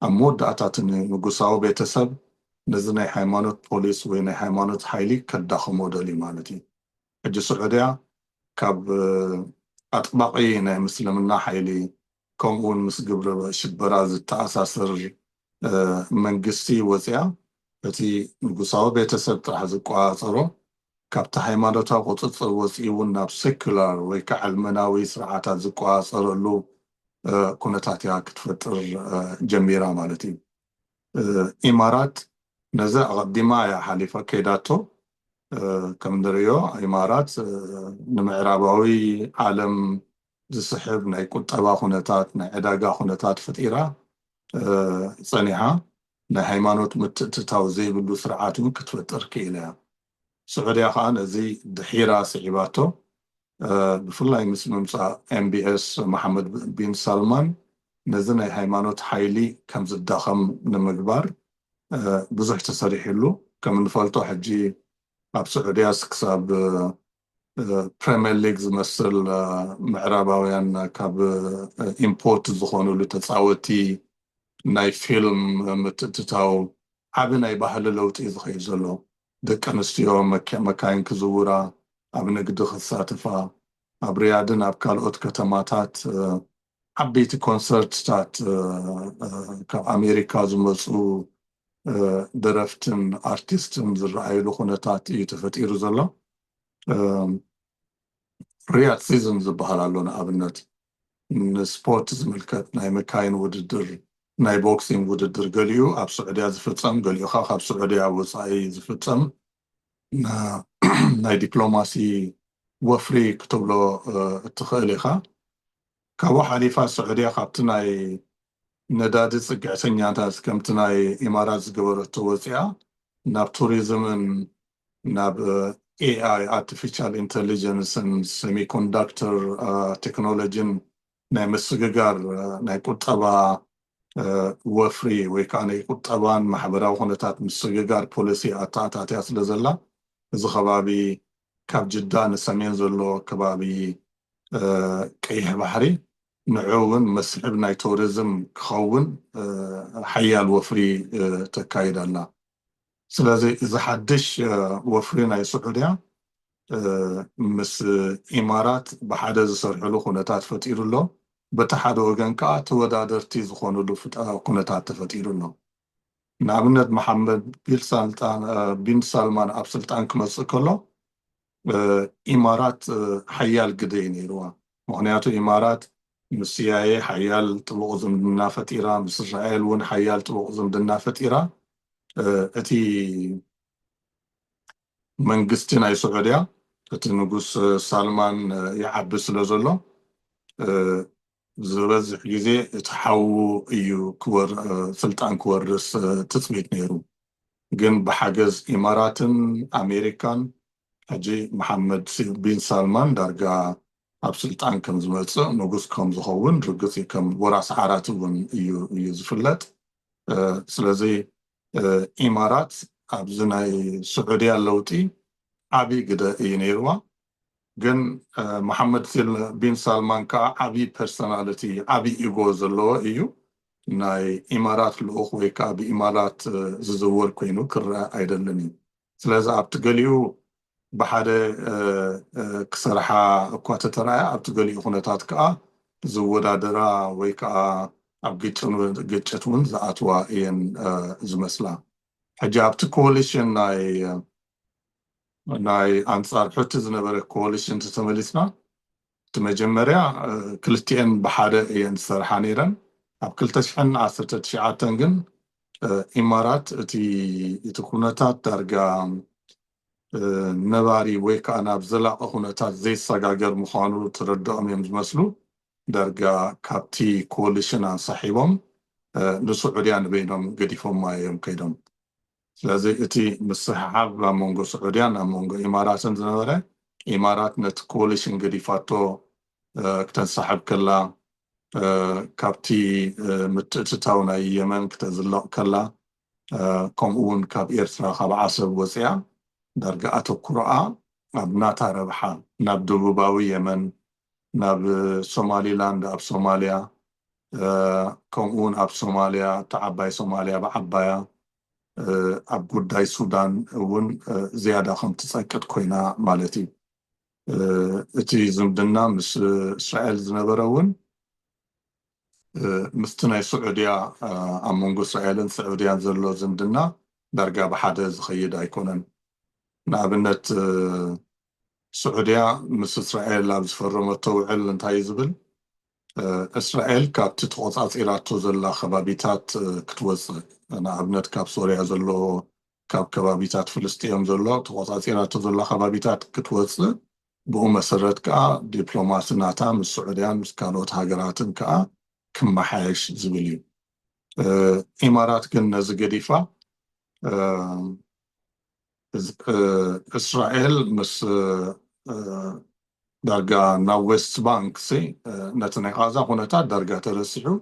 ኣብ መወዳእታት ንጉሳዊ ቤተሰብ ነዚ ናይ ሃይማኖት ፖሊስ ወይ ናይ ሃይማኖት ሓይሊ ከዳኽሞ ደልዩ ማለት እዩ ሕጂ ስዑድያ ካብ ኣጥባቂ ናይ ምስልምና ሓይሊ ከምኡውን ምስ ግብረ ሽበራ ዝተኣሳሰር መንግስቲ ወፅያ እቲ ንጉሳዊ ቤተሰብ ጥራሕ ዝቆፃፀሮ ካብቲ ሃይማኖታዊ ቁፅፅር ወፂኡ እውን ናብ ሴኩላር ወይ ከዓ ዕልመናዊ ስርዓታት ዝቆፃፀረሉ ኩነታት እያ ክትፈጥር ጀሚራ ማለት እዩ ኢማራት ነዚ ኣቐዲማ እያ ሓሊፋ ከይዳቶ ከም ንሪኦ ኢማራት ንምዕራባዊ ዓለም ዝስሕብ ናይ ቁጠባ ኩነታት ናይ ዕዳጋ ኩነታት ፈጢራ ፀኒሓ ናይ ሃይማኖት ምትእትታው ዘይብሉ ስርዓት እውን ክትፈጥር ክኢላ እያ ስዑድያ ከዓ ነዚ ድሒራ ስዒባቶ ብፍላይ ምስ ምምፃእ ኤምቢኤስ መሓመድ ቢን ሳልማን ነዚ ናይ ሃይማኖት ሓይሊ ከም ዝዳኸም ንምግባር ብዙሕ ተሰሪሕሉ ከም እንፈልጦ ሕጂ ኣብ ስዑድያስ ክሳብ ፕሪምየር ሊግ ዝመስል ምዕራባውያን ካብ ኢምፖርት ዝኾኑሉ ተፃወቲ ናይ ፊልም ምትእትታው ዓብ ናይ ባህሊ ለውጢ ዝኸይድ ዘሎ ደቂ ኣንስትዮ መካይን ክዝውራ ኣብ ንግዲ ክሳተፋ ኣብ ርያድን ኣብ ካልኦት ከተማታት ዓበይቲ ኮንሰርትታት ካብ ኣሜሪካ ዝመፁ ደረፍትን ኣርቲስትን ዝረኣይሉ ኩነታት እዩ ተፈጢሩ ዘሎ ርያድ ሲዝን ዝበሃል ኣሎ ንኣብነት ንስፖርት ዝምልከት ናይ መካይን ውድድር ናይ ቦክሲንግ ውድድር ገሊኡ ኣብ ስዑድያ ዝፍፀም ገሊኡ ከዓ ካብ ስዑድያ ወፃኢ ዝፍፀም ናይ ዲፕሎማሲ ወፍሪ ክትብሎ እትኽእል ኢኻ ካብኡ ሓሊፋ ስዑድያ ካብቲ ናይ ነዳዲ ፅግዕተኛታት ከምቲ ናይ ኢማራት ዝገበረቶ ወፂኣ ናብ ቱሪዝምን ናብ ኤኣይ ኣርቲፊሻል ኢንተሊጀንስን ሴሚኮንዳክተር ቴክኖሎጂን ናይ ምስግጋር ናይ ቁጠባ ወፍሪ ወይ ከዓ ናይ ቁጠባን ማሕበራዊ ኩነታት ምስግጋር ፖሊሲ ኣተኣታትያ ስለ ዘላ እዚ ከባቢ ካብ ጅዳ ንሰሜን ዘሎ ከባቢ ቀይሕ ባሕሪ ንዑ እውን መስሕብ ናይ ቱሪዝም ክኸውን ሓያል ወፍሪ ተካይድ ኣላ ስለዚ እዚ ሓድሽ ወፍሪ ናይ ስዑድያ ምስ ኢማራት ብሓደ ዝሰርሕሉ ኩነታት ፈጢሩ ኣሎ በቲ ሓደ ወገን ከዓ ተወዳደርቲ ዝኾኑሉ ኩነታት ተፈጢሩ ኣሎ ንኣብነት መሓመድ ቢን ሳልማን ኣብ ስልጣን ክመፅእ ከሎ ኢማራት ሓያል ግደ ነይርዋ ምክንያቱ ኢማራት ምስ ሲአይኤ ሓያል ጥቡቕ ዝምድና ፈጢራ ምስ እስራኤል እውን ሓያል ጥቡቕ ዝምድና ፈጢራ እቲ መንግስቲ ናይ ስዑድያ እቲ ንጉስ ሳልማን ይዓቢ ስለ ዘሎ ዝበዝሕ ግዜ እቲ ሓዉ እዩ ስልጣን ክወርስ ትፅቢት ነይሩ ግን ብሓገዝ ኢማራትን ኣሜሪካን ሕጂ መሐመድ ቢን ሳልማን ዳርጋ ኣብ ስልጣን ከም ዝመፅእ ንጉስ ከም ዝኸውን ርግፅ ከም ወራስ ዓራት እውን እዩ ዝፍለጥ ስለዚ ኢማራት ኣብዚ ናይ ስዑድያ ለውጢ ዓብይ ግደ እዩ ነይርዋ ግን መሐመድ ቢን ሳልማን ከዓ ዓብይ ፐርሶናሊቲ ዓብይ ኢጎ ዘለዎ እዩ ናይ ኢማራት ልኡኽ ወይ ከዓ ብኢማራት ዝዝውር ኮይኑ ክረአ ኣይደልን እዩ ስለዚ ኣብቲ ገሊኡ ብሓደ ክሰርሓ እኳ ተተረኣያ ኣብቲ ገሊኡ ኩነታት ከዓ ዝወዳደራ ወይ ከዓ ኣብ ግጭት እውን ዝኣትዋ እየን ዝመስላ ሕጂ ኣብቲ ኮሊሽን ናይ ኣንጻር ሕቲ ዝነበረ ኮሊሽን ተመሊስና እቲ መጀመርያ ክልቲአን ብሓደ እየን ዝሰርሓ ነይረን ኣብ 2019 ግን ኢማራት እቲ ኩነታት ዳርጋ ነባሪ ወይ ከዓ ናብ ዘላቐ ኩነታት ዘይሰጋገር ምዃኑ ትረድኦም እዮም ዝመስሉ ዳርጋ ካብቲ ኮሊሽን አንሰሒቦም ንስዑድያ ንበይኖም ገዲፎም እዮም ከይዶም ስለዚ እቲ ምስሕሓብ ኣብ መንጎ ስዑድያን ኣብ መንጎ ኢማራትን ዝነበረ ኢማራት ነቲ ኮሊሽን ገዲፋቶ ክተንሰሓብ ከላ ካብቲ ምትእትታው ናይ የመን ክተዝለቕ ከላ ከምኡ እውን ካብ ኤርትራ ካብ ዓሰብ ወፅያ ዳርጋ ኣተኩሮኣ ኣብ ናታ ረብሓ ናብ ደቡባዊ የመን ናብ ሶማሊላንድ ኣብ ሶማልያ ከምኡ እውን ኣብ ሶማልያ ተዓባይ ሶማልያ ብዓባያ ኣብ ጉዳይ ሱዳን እውን ዝያዳ ከም ትፀቅጥ ኮይና ማለት እዩ እቲ ዝምድና ምስ እስራኤል ዝነበረ እውን ምስቲ ናይ ስዑድያ ኣብ መንጎ እስራኤልን ስዑድያን ዘሎ ዝምድና ዳርጋ ብሓደ ዝኸይድ ኣይኮነን ንኣብነት ስዑድያ ምስ እስራኤል ኣብ ዝፈረመቶ ውዕል እንታይ ዝብል እስራኤል ካብቲ ተቆፃፂራቶ ዘላ ከባቢታት ክትወፅእ ንኣብነት ካብ ሶርያ ዘሎ ካብ ከባቢታት ፍልስጥኤም ዘሎ ተቆፃፂራቶ ዘላ ከባቢታት ክትወፅእ ብኡ መሰረት ከዓ ዲፕሎማሲ ናታ ምስ ስዑድያን ምስ ካልኦት ሃገራትን ከዓ ክመሓየሽ ዝብል እዩ ኢማራት ግን ነዚ ገዲፋ እስራኤል ምስ ዳርጋ ናብ ዌስት ባንክ ነቲ ናይ ጋዛ ኩነታት ዳርጋ ተረሲሑ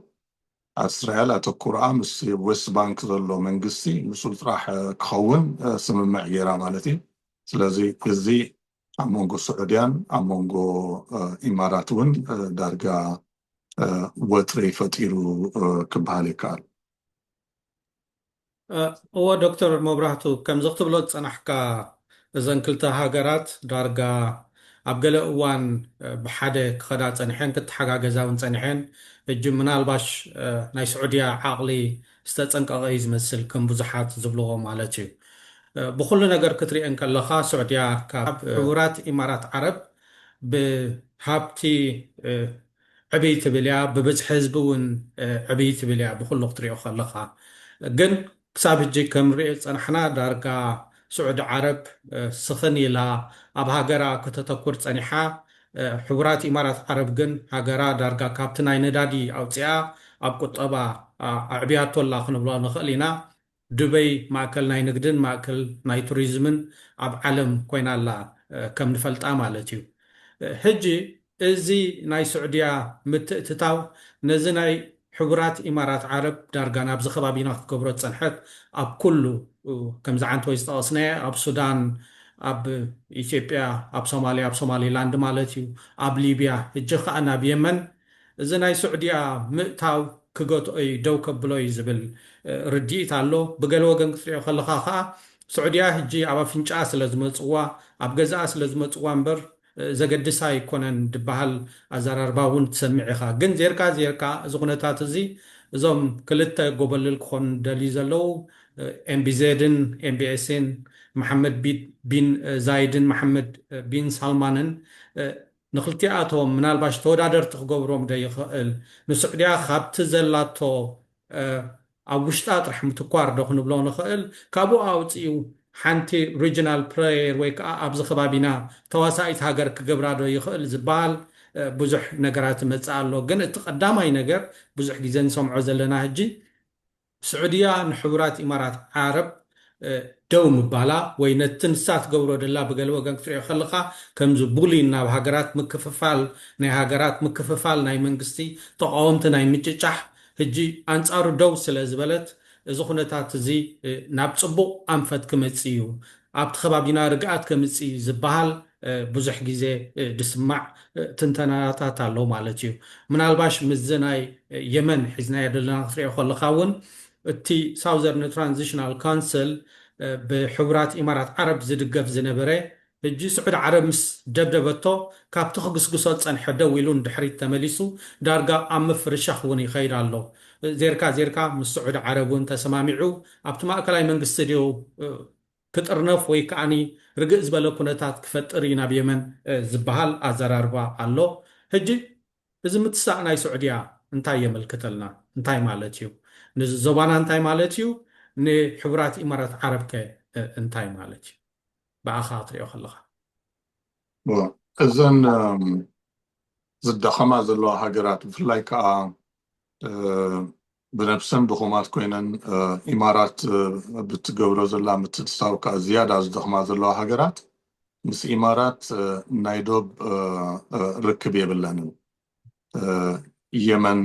እስራኤል ኣተኩርኣ ምስ ዌስት ባንክ ዘሎ መንግስቲ ንሱ ጥራሕ ክኸውን ስምምዕ ገይራ ማለት እዩ ስለዚ እዚ ኣብ መንጎ ስዑድያን ኣብ መንጎ ኢማራት እውን ዳርጋ ወጥሪ ፈጢሩ ክበሃል ይከኣል እዎ ዶክተር መብራህቱ ከምዚ ክትብሎ ዝፀናሕካ እዘን ክልተ ሃገራት ዳርጋ ኣብ ገለ እዋን ብሓደ ክኸዳ ፀኒሐን ክትሓጋገዛ እውን ፀኒሐን ሕጂ ምናልባሽ ናይ ስዑድያ ዓቕሊ ዝተፀንቀቐ እዩ ዝመስል ከም ብዙሓት ዝብልዎ ማለት እዩ ብኩሉ ነገር ክትሪአን ከለካ ስዑድያ ካብ ሕቡራት ኢማራት ዓረብ ብሃብቲ ዕብይ ትብል እያ ብብዝሒ ህዝቢ እውን ዕብይ ትብል እያ ብኩሉ ክትሪኦ ከለካ ግን ክሳብ ሕጂ ከም ንሪኦ ፀናሕና ዳርጋ ስዑድ ዓረብ ስኽን ኢላ ኣብ ሃገራ ከተተኩር ፀኒሓ ሕቡራት ኢማራት ዓረብ ግን ሃገራ ዳርጋ ካብቲ ናይ ነዳዲ ኣውፅኣ ኣብ ቁጠባ ኣዕብያቶላ ክንብሎ ንኽእል ኢና ዱበይ ማእከል ናይ ንግድን ማእከል ናይ ቱሪዝምን ኣብ ዓለም ኮይና ኣላ ከም ንፈልጣ ማለት እዩ ሕጂ እዚ ናይ ስዑድያ ምትእትታው ነዚ ናይ ሕቡራት ኢማራት ዓረብ ዳርጋ ናብዚ ከባቢና ክትገብሮ ፀንሐት ኣብ ኩሉ ከምዚ ዓንተ ወይ ዝጠቐስናየ ኣብ ሱዳን ኣብ ኢትዮጵያ ኣብ ሶማልያ ኣብ ሶማሊላንድ ማለት እዩ ኣብ ሊብያ ሕጂ ከዓ ናብ የመን እዚ ናይ ስዑድያ ምእታው ክገትኦ እዩ ደው ከብሎ እዩ ዝብል ርድኢት ኣሎ ብገለ ወገን ክትሪኦ ከለካ ከዓ ስዑድያ ሕጂ ኣብ ኣፍንጫኣ ስለ ዝመፅዋ ኣብ ገዛኣ ስለ ዝመፅዋ እምበር ዘገድሳ ኣይኮነን ድበሃል ኣዘራርባ እውን ትሰምዕ ኢኻ ግን ዜርካ እዚ ኩነታት እዚ እዞም ክልተ ጎበልል ክኾኑ ደልዩ ዘለው ኤምቢዜድን ኤምቢኤስን መሐመድ ቢን ዛይድን መሐመድ ቢን ሳልማንን ንክልቲኣቶም ምናልባሽ ተወዳደርቲ ክገብሮም ዶ ይኽእል ንስዑድያ ካብቲ ዘላቶ ኣብ ውሽጣ ጥራሕ ምትኳር ዶ ክንብሎ ንኽእል ካብኡ ኣውፅኡ ሓንቲ ሪጅናል ፕሌየር ወይ ከዓ ኣብዚ ከባቢና ተዋሳኢት ሃገር ክገብራ ዶ ይኽእል ዝበሃል ብዙሕ ነገራት መፅእ ኣሎ ግን እቲ ቀዳማይ ነገር ብዙሕ ግዜ ንሰምዖ ዘለና ሕጂ ስዑድያ ንሕቡራት ኢማራት ዓረብ ደው ምባላ ወይ ነቲ ንሳ ትገብሮ ደላ ብገለ ወገን ክትሪኦ ከለካ ከምዚ ቡሊ ናብ ሃገራት ምክፍፋል ናይ ሃገራት ምክፍፋል ናይ መንግስቲ ተቃወምቲ ናይ ምጭጫሕ ሕጂ ኣንፃሩ ደው ስለ ዝበለት እዚ ኩነታት እዚ ናብ ፅቡቅ ኣንፈት ክመፅእ እዩ ኣብቲ ከባቢና ርግኣት ከምፅእ እዩ ዝበሃል ብዙሕ ግዜ ድስማዕ ትንተናታት ኣሎ ማለት እዩ ምናልባሽ ምዝ ናይ የመን ሒዝናዮ ዘለና ክትሪኦ ከለካ እውን እቲ ሳውዘርን ትራንዚሽናል ካውንስል ብሕቡራት ኢማራት ዓረብ ዝድገፍ ዝነበረ ሕጂ ስዑድ ዓረብ ምስ ደብደበቶ ካብቲ ክግስግሶ ፀንሐ ደው ኢሉ ንድሕሪት ተመሊሱ ዳርጋ ኣብ ምፍርሻኽ እውን ይኸይድ ኣሎ ዜርካ ዜርካ ምስ ስዑድ ዓረብ እውን ተሰማሚዑ ኣብቲ ማእከላይ መንግስቲ ድዩ ክጥርነፍ ወይ ከዓኒ ርግእ ዝበለ ኩነታት ክፈጥር እዩ ናብ የመን ዝበሃል ኣዘራርባ ኣሎ ሕጂ እዚ ምትሳእ ናይ ስዑድያ እንታይ የመልክተልና እንታይ ማለት እዩ ንዞባና እንታይ ማለት እዩ ንሕቡራት ኢማራት ዓረብ ከ እንታይ ማለት እዩ ብኣኻ ክትሪኦ ከለካ እዘን ዝዳኸማ ዘለዋ ሃገራት ብፍላይ ከዓ ብነፍሰን ድኹማት ኮይነን ኢማራት ብትገብሮ ዘላ ምትእትሳው ከዓ ዝያዳ ዝደኸማ ዘለዋ ሃገራት ምስ ኢማራት ናይ ዶብ ርክብ የብለንን የመን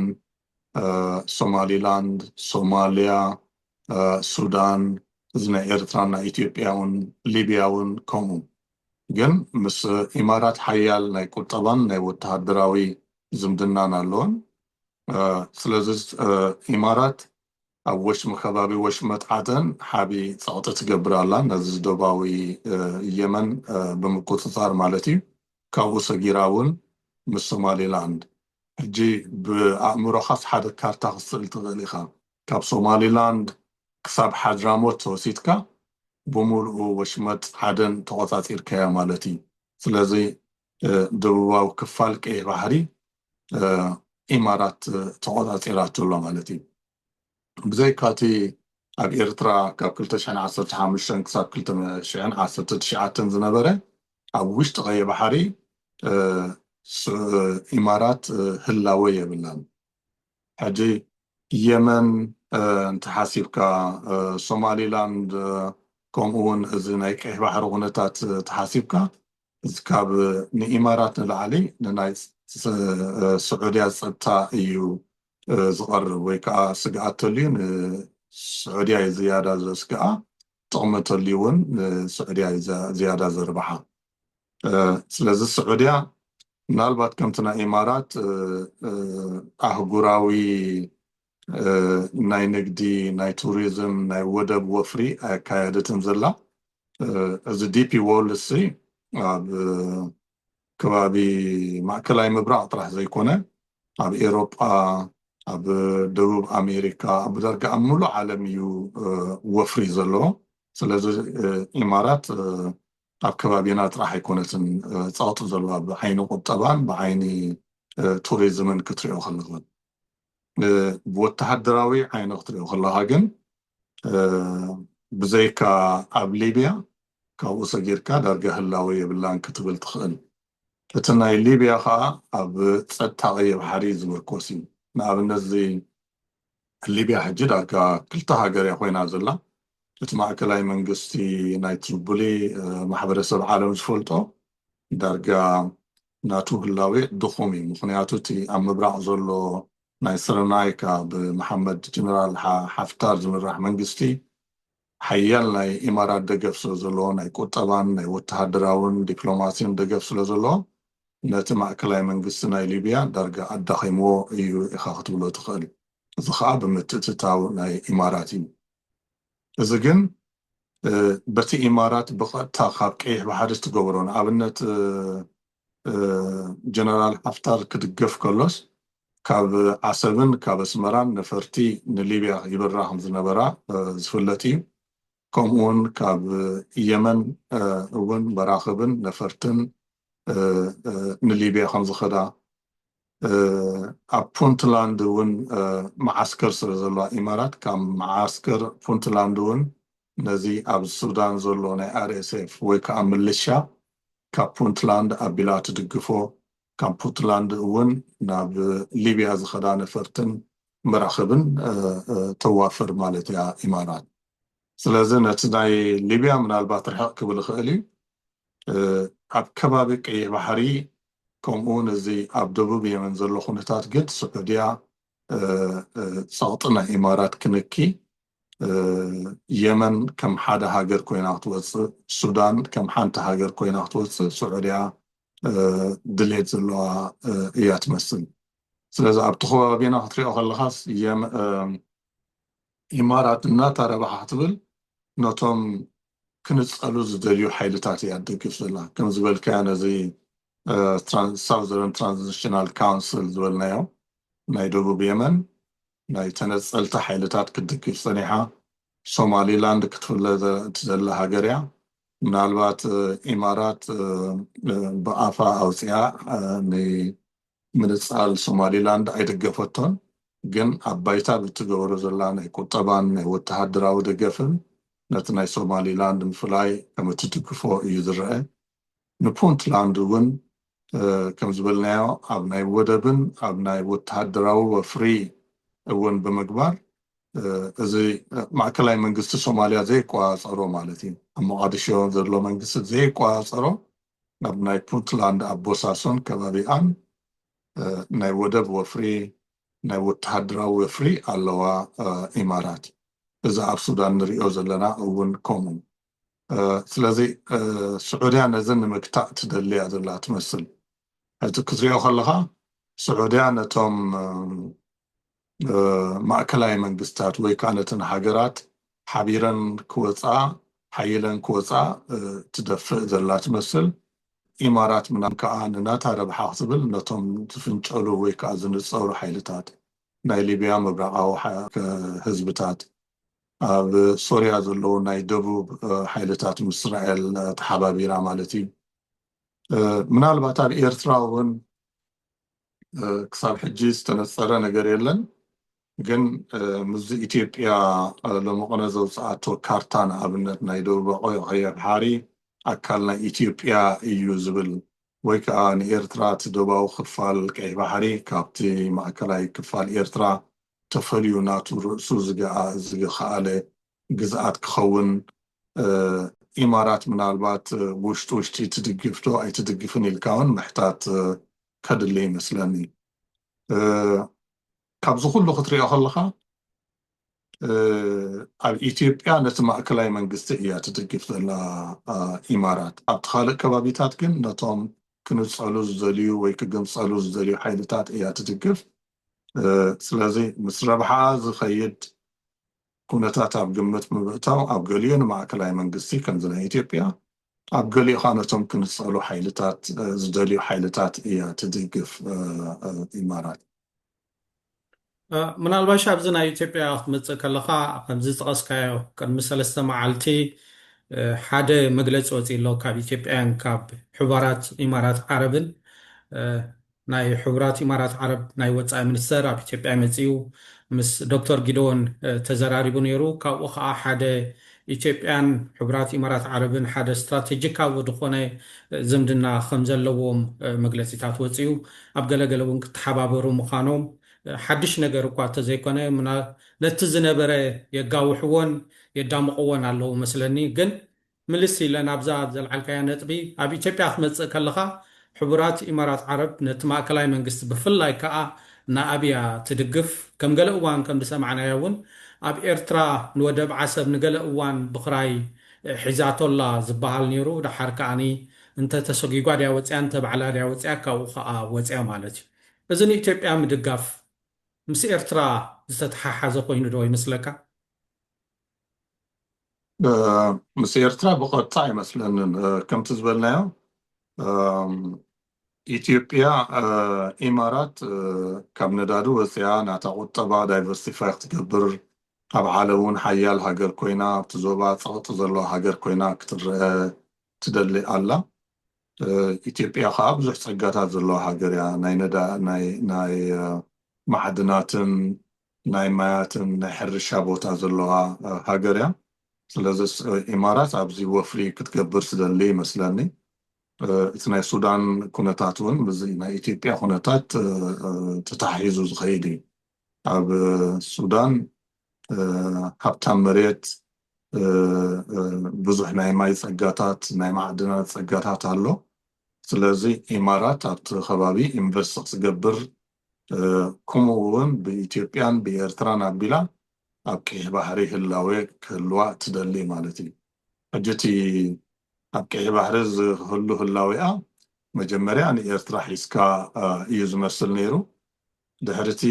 ሶማሊላንድ ሶማሊያ ሱዳን እዚ ናይ ኤርትራና ኢትዮጵያውን ሊቢያውን ከምኡ ግን ምስ ኢማራት ሓያል ናይ ቁጠባን ናይ ወተሃደራዊ ዝምድናን ኣለዎን ስለዚ ኢማራት ኣብ ወሽመ ከባቢ ወሽመጥ ዓደን ሓቢ ፀቕጢ ትገብር ኣላ ነዚ ደቡባዊ የመን ብምቁፅፃር ማለት እዩ ካብኡ ሰጊራ እውን ምስ ሶማሊላንድ ሕጂ ብኣእምሮኻስ ሓደ ካርታ ክስእል ትኽእል ኢኻ ካብ ሶማሊላንድ ክሳብ ሓድራሞት ተወሲድካ ብምሉኡ ወሽመጥ ዓደን ተቆፃፂርካያ ማለት እዩ ስለዚ ደቡባዊ ክፋል ቀይሕ ባሕሪ ኢማራት ተቆፃፂራትሎ ማለት እዩ ብዘይካቲ ኣብ ኤርትራ ካብ 2015 ክሳብ 2019 ዝነበረ ኣብ ውሽጢ ቀይሕ ባሕሪ ኢማራት ህላወ የብላን ሕጂ የመን እንተሓሲብካ ሶማሊላንድ ከምኡውን እዚ ናይ ቀይሕ ባሕሪ ኩነታት ተሓሲብካ እዚ ካብ ንኢማራት ንላዕሊ ንናይ ስዑድያ ፀጥታ እዩ ዝቐርብ ወይ ከዓ ስግኣት ተልዩ ንስዑድያ ዝያዳ ዘስግኣ ጥቕሚ ተልዩ እውን ንስዑድያ ዝያዳ ዘርብሓ ስለዚ ስዑድያ ምናልባት ከምቲ ናይ ኢማራት ኣህጉራዊ ናይ ንግዲ ናይ ቱሪዝም ናይ ወደብ ወፍሪ ኣካየደትን ዘላ እዚ ዲፒ ዎርልድ እሲ ኣብ ከባቢ ማእከላይ ምብራቅ ጥራሕ ዘይኮነ ኣብ ኤሮጳ ኣብ ደቡብ ኣሜሪካ ኣብ ዳርጋ ኣብ ሙሉእ ዓለም እዩ ወፍሪ ዘለዎ ስለዚ ኢማራት ኣብ ከባቢና ጥራሕ ኣይኮነትን ፀቕጢ ዘለዋ ብዓይኒ ቁጠባን ብዓይኒ ቱሪዝምን ክትሪኦ ከለኻ ብወተሃደራዊ ዓይኒ ክትሪኦ ከለካ ግን ብዘይካ ኣብ ሊብያ ካብኡ ሰጊርካ ዳርጋ ህላወ የብላን ክትብል ትኽእል እቲ ናይ ሊብያ ከዓ ኣብ ፀጥታ ቀይሕ ባሕሪ ዝምርኮስ እዩ ንኣብነት እዚ ሊብያ ሕጂ ዳርጋ ክልተ ሃገር እያ ኮይና ዘላ እቲ ማእከላይ መንግስቲ ናይ ትሪፖሊ ማሕበረሰብ ዓለም ዝፈልጦ ዳርጋ ናቱ ህላዌ ድኹም እዩ ምክንያቱ እቲ ኣብ ምብራቅ ዘሎ ናይ ስረናይካ ብመሐመድ ጀነራል ሓፍታር ዝምራሕ መንግስቲ ሓያል ናይ ኢማራት ደገፍ ስለ ዘለዎ ናይ ቁጠባን ናይ ወተሃደራውን ዲፕሎማሲን ደገፍ ስለ ዘለዎ ነቲ ማእከላይ መንግስቲ ናይ ሊብያ ዳርጋ ኣዳኺምዎ እዩ ኢኻ ክትብሎ ትኽእል እዚ ከዓ ብምትእትታው ናይ ኢማራት እዩ እዚ ግን በቲ ኢማራት ብቐጥታ ካብ ቀይሕ ባሕሪ ዝትገብሮ ንኣብነት ጀነራል ሓፍታር ክድገፍ ከሎስ ካብ ዓሰብን ካብ ኣስመራን ነፈርቲ ንሊብያ ይበራ ከም ዝነበራ ዝፍለጥ እዩ ከምኡውን ካብ የመን እውን መራኽብን ነፈርትን ንሊብያ ከም ዝኸዳ ኣብ ፑንትላንድ እውን ማዓስከር ስለ ዘለዋ ኢማራት ካብ ማዓስከር ፑንትላንድ እውን ነዚ ኣብ ሱዳን ዘሎ ናይ RSF ወይ ከዓ ምልሻ ካብ ፑንትላንድ ኣቢላ ትድግፎ ካብ ፑንትላንድ እውን ናብ ሊብያ ዝኸዳ ነፈርትን መራኸብን ተዋፍር ማለት እያ ኢማራት ስለዚ ነቲ ናይ ሊብያ ምናልባት ርሕቕ ክብል ይኽእል እዩ ኣብ ከባቢ ቀይሕ ባሕሪ ከምኡውን እዚ ኣብ ደቡብ የመን ዘሎ ኩነታት ግን ስዑድያ ፀቕጢ ናይ ኢማራት ክንኪ የመን ከም ሓደ ሃገር ኮይና ክትወፅእ ሱዳን ከም ሓንቲ ሃገር ኮይና ክትወፅእ ስዑድያ ድሌት ዘለዋ እያ ትመስል ስለዚ ኣብቲ ከባቢና ክትሪኦ ከለኻስ ኢማራት እናተረባሓ ክትብል ነቶም ክንፀሉ ዝደልዩ ሓይልታት እያ ትደግፍ ዘላ ከም ዝበልካያ ነዚ ሳውዘርን ትራንዚሽናል ካውንስል ዝበልናዮ ናይ ደቡብ የመን ናይ ተነፀልቲ ሓይልታት ክትድግፍ ፀኒሓ ሶማሊላንድ ክትፍለጥ ዘላ ሃገር እያ ምናልባት ኢማራት ብኣፋ ኣውፅያ ንምንፃል ሶማሊላንድ ኣይደገፈቶን ግን ኣብ ባይታ ብትገብሮ ዘላ ናይ ቁጠባን ናይ ወተሃደራዊ ደገፍን ነቲ ናይ ሶማሊላንድ ምፍላይ ከም እትድግፎ እዩ ዝረአ ንፑንትላንድ እውን ከም ዝበልናዮ ኣብ ናይ ወደብን ኣብ ናይ ወተሃደራዊ ወፍሪ እውን ብምግባር እዚ ማእከላይ መንግስቲ ሶማልያ ዘይቋፀሮ ማለት እዩ ኣብ ሞቃዲሾ ዘሎ መንግስቲ ዘይቋፀሮ ኣብ ናይ ፑንትላንድ ኣብ ቦሳሶን ከባቢኣን ናይ ወደብ ወፍሪ ናይ ወተሃደራዊ ወፍሪ ኣለዋ ኢማራት እዚ ኣብ ሱዳን ንሪኦ ዘለና እውን ከምኡ ስለዚ ስዑድያ ነዚ ንምግታእ ትደልያ ዘላ ትመስል እቲ ክትሪኦ ከለኻ ስዑድያ ነቶም ማእከላይ መንግስታት ወይ ከዓ ነተን ሃገራት ሓቢረን ክወፃ ሓይለን ክወፃ ትደፍእ ዘላ ትመስል ኢማራት ምናምን ከዓ ንናታ ረብሓ ክትብል ነቶም ዝፍንጨሉ ወይ ከዓ ዝንፀሩ ሓይልታት ናይ ሊብያ ምብራቃዊ ህዝብታት ኣብ ሶርያ ዘለዉ ናይ ደቡብ ሓይልታት ምስ እስራኤል ተሓባቢራ ማለት እዩ ምናልባት ኣብ ኤርትራ እውን ክሳብ ሕጂ ዝተነፀረ ነገር የለን ግን ምዝ ኢትዮጵያ ለመቆነ ዘውፅኣቶ ካርታ ንኣብነት ናይ ደቡብ ቀይሕ ባሕሪ ኣካል ናይ ኢትዮጵያ እዩ ዝብል ወይ ከዓ ንኤርትራ እቲ ደቡባዊ ክፋል ቀይሕ ባሕሪ ካብቲ ማእከላይ ክፋል ኤርትራ ተፈልዩ ናቱ ርእሱ ዝገኸኣለ ግዝኣት ክኸውን ኢማራት ምናልባት ውሽጢ ትድግፍቶ ኣይትድግፍን ኢልካ እውን ምሕታት ከድሊ ይመስለኒ ካብዚ ኩሉ ክትሪኦ ከለኻ ኣብ ኢትዮጵያ ነቲ ማእከላይ መንግስቲ እያ ትድግፍ ዘላ ኢማራት ኣብቲ ካልእ ከባቢታት ግን ነቶም ክንፀሉ ዝደልዩ ወይ ክግንፀሉ ዝደልዩ ሓይልታት እያ ትድግፍ ስለዚ ምስ ረብሓ ዝኸይድ ኩነታት ኣብ ግምት ምብእታው ኣብ ገሊኡ ንማእከላይ መንግስቲ ከምዚ ናይ ኢትዮጵያ ኣብ ገሊኡ ከዓ ነቶም ክንፀሉ ሓይልታት ዝደልዩ ሓይልታት እያ ትድግፍ ኢማራት ምናልባሽ ኣብዚ ናይ ኢትዮጵያ ክትመፅእ ከለካ ከምዚ ዝጠቐስካዮ ቅድሚ 3 መዓልቲ ሓደ መግለፂ ወፂኡ ኣሎ ካብ ኢትዮጵያን ካብ ሕቡራት ኢማራት ዓረብን ናይ ሕቡራት ኢማራት ዓረብ ናይ ወፃኢ ሚኒስተር ኣብ ኢትዮጵያ መፂኡ ምስ ዶክተር ጊዶን ተዘራሪቡ ነይሩ ካብኡ ከዓ ሓደ ኢትዮጵያን ሕቡራት ኢማራት ዓረብን ሓደ ስትራቴጂካዊ ዝኾነ ዝምድና ከም ዘለዎም መግለፂታት ወፂኡ ኣብ ገለገለ እውን ክተሓባበሩ ምዃኖም ሓድሽ ነገር እኳ እንተዘይኮነ ነቲ ዝነበረ የጋውሕዎን የዳምቕዎን ኣለዉ መስለኒ ግን ምልስ ኢለን ኣብዛ ዘልዓልካያ ነጥቢ ኣብ ኢትዮጵያ ክትመፅእ ከለካ ሕቡራት ኢማራት ዓረብ ነቲ ማእከላይ መንግስቲ ብፍላይ ከዓ ንኣብያ ትድግፍ ከም ገለ እዋን ከም ዝሰማዕናዮ እውን ኣብ ኤርትራ ንወደብ ዓሰብ ንገለ እዋን ብክራይ ሒዛቶላ ዝበሃል ነይሩ ድሓር ከዓኒ እንተተሰጊጓ ድያ ወፅያ እንተባዕላ ድያ ወፅያ ካብኡ ከዓ ወፅያ ማለት እዩ እዚ ንኢትዮጵያ ምድጋፍ ምስ ኤርትራ ዝተተሓሓዘ ኮይኑ ዶ ይመስለካ ምስ ኤርትራ ብቐጥታ ኣይመስለንን ከምቲ ዝበልናዮ ኢትዮጵያ ኢማራት ካብ ነዳዱ ወፅያ ናታ ቁጠባ ዳይቨርሲፋይ ክትገብር ኣብ ዓለም እውን ሓያል ሃገር ኮይና ኣብቲ ዞባ ፀቕጢ ዘለዋ ሃገር ኮይና ክትረአ ትደሊ ኣላ ኢትዮጵያ ከዓ ብዙሕ ፀጋታት ዘለዋ ሃገር እያ ናይ ማዕድናትን ናይ ማያትን ናይ ሕርሻ ቦታ ዘለዋ ሃገር እያ ስለዚ ኢማራት ኣብዚ ወፍሪ ክትገብር ስደሊ ይመስለኒ እቲ ናይ ሱዳን ኩነታት እውን ብዚ ናይ ኢትዮጵያ ኩነታት ተታሒዙ ዝኸይድ እዩ ኣብ ሱዳን ሃብታም መሬት ብዙሕ ናይ ማይ ፀጋታት ናይ ማዕድናት ፀጋታት ኣሎ ስለዚ ኢማራት ኣብቲ ከባቢ ኢንቨስት ክትገብር ከምኡ እውን ብኢትዮጵያን ብኤርትራን ኣቢላ ኣብ ቀይሕ ባሕሪ ህላዌ ክህልዋ ትደሊ ማለት እዩ ሕጂ እቲ ኣብ ቀይሕ ባሕሪ ዝህሉ ህላዌኣ መጀመርያ ንኤርትራ ሒዝካ እዩ ዝመስል ነይሩ ድሕርቲ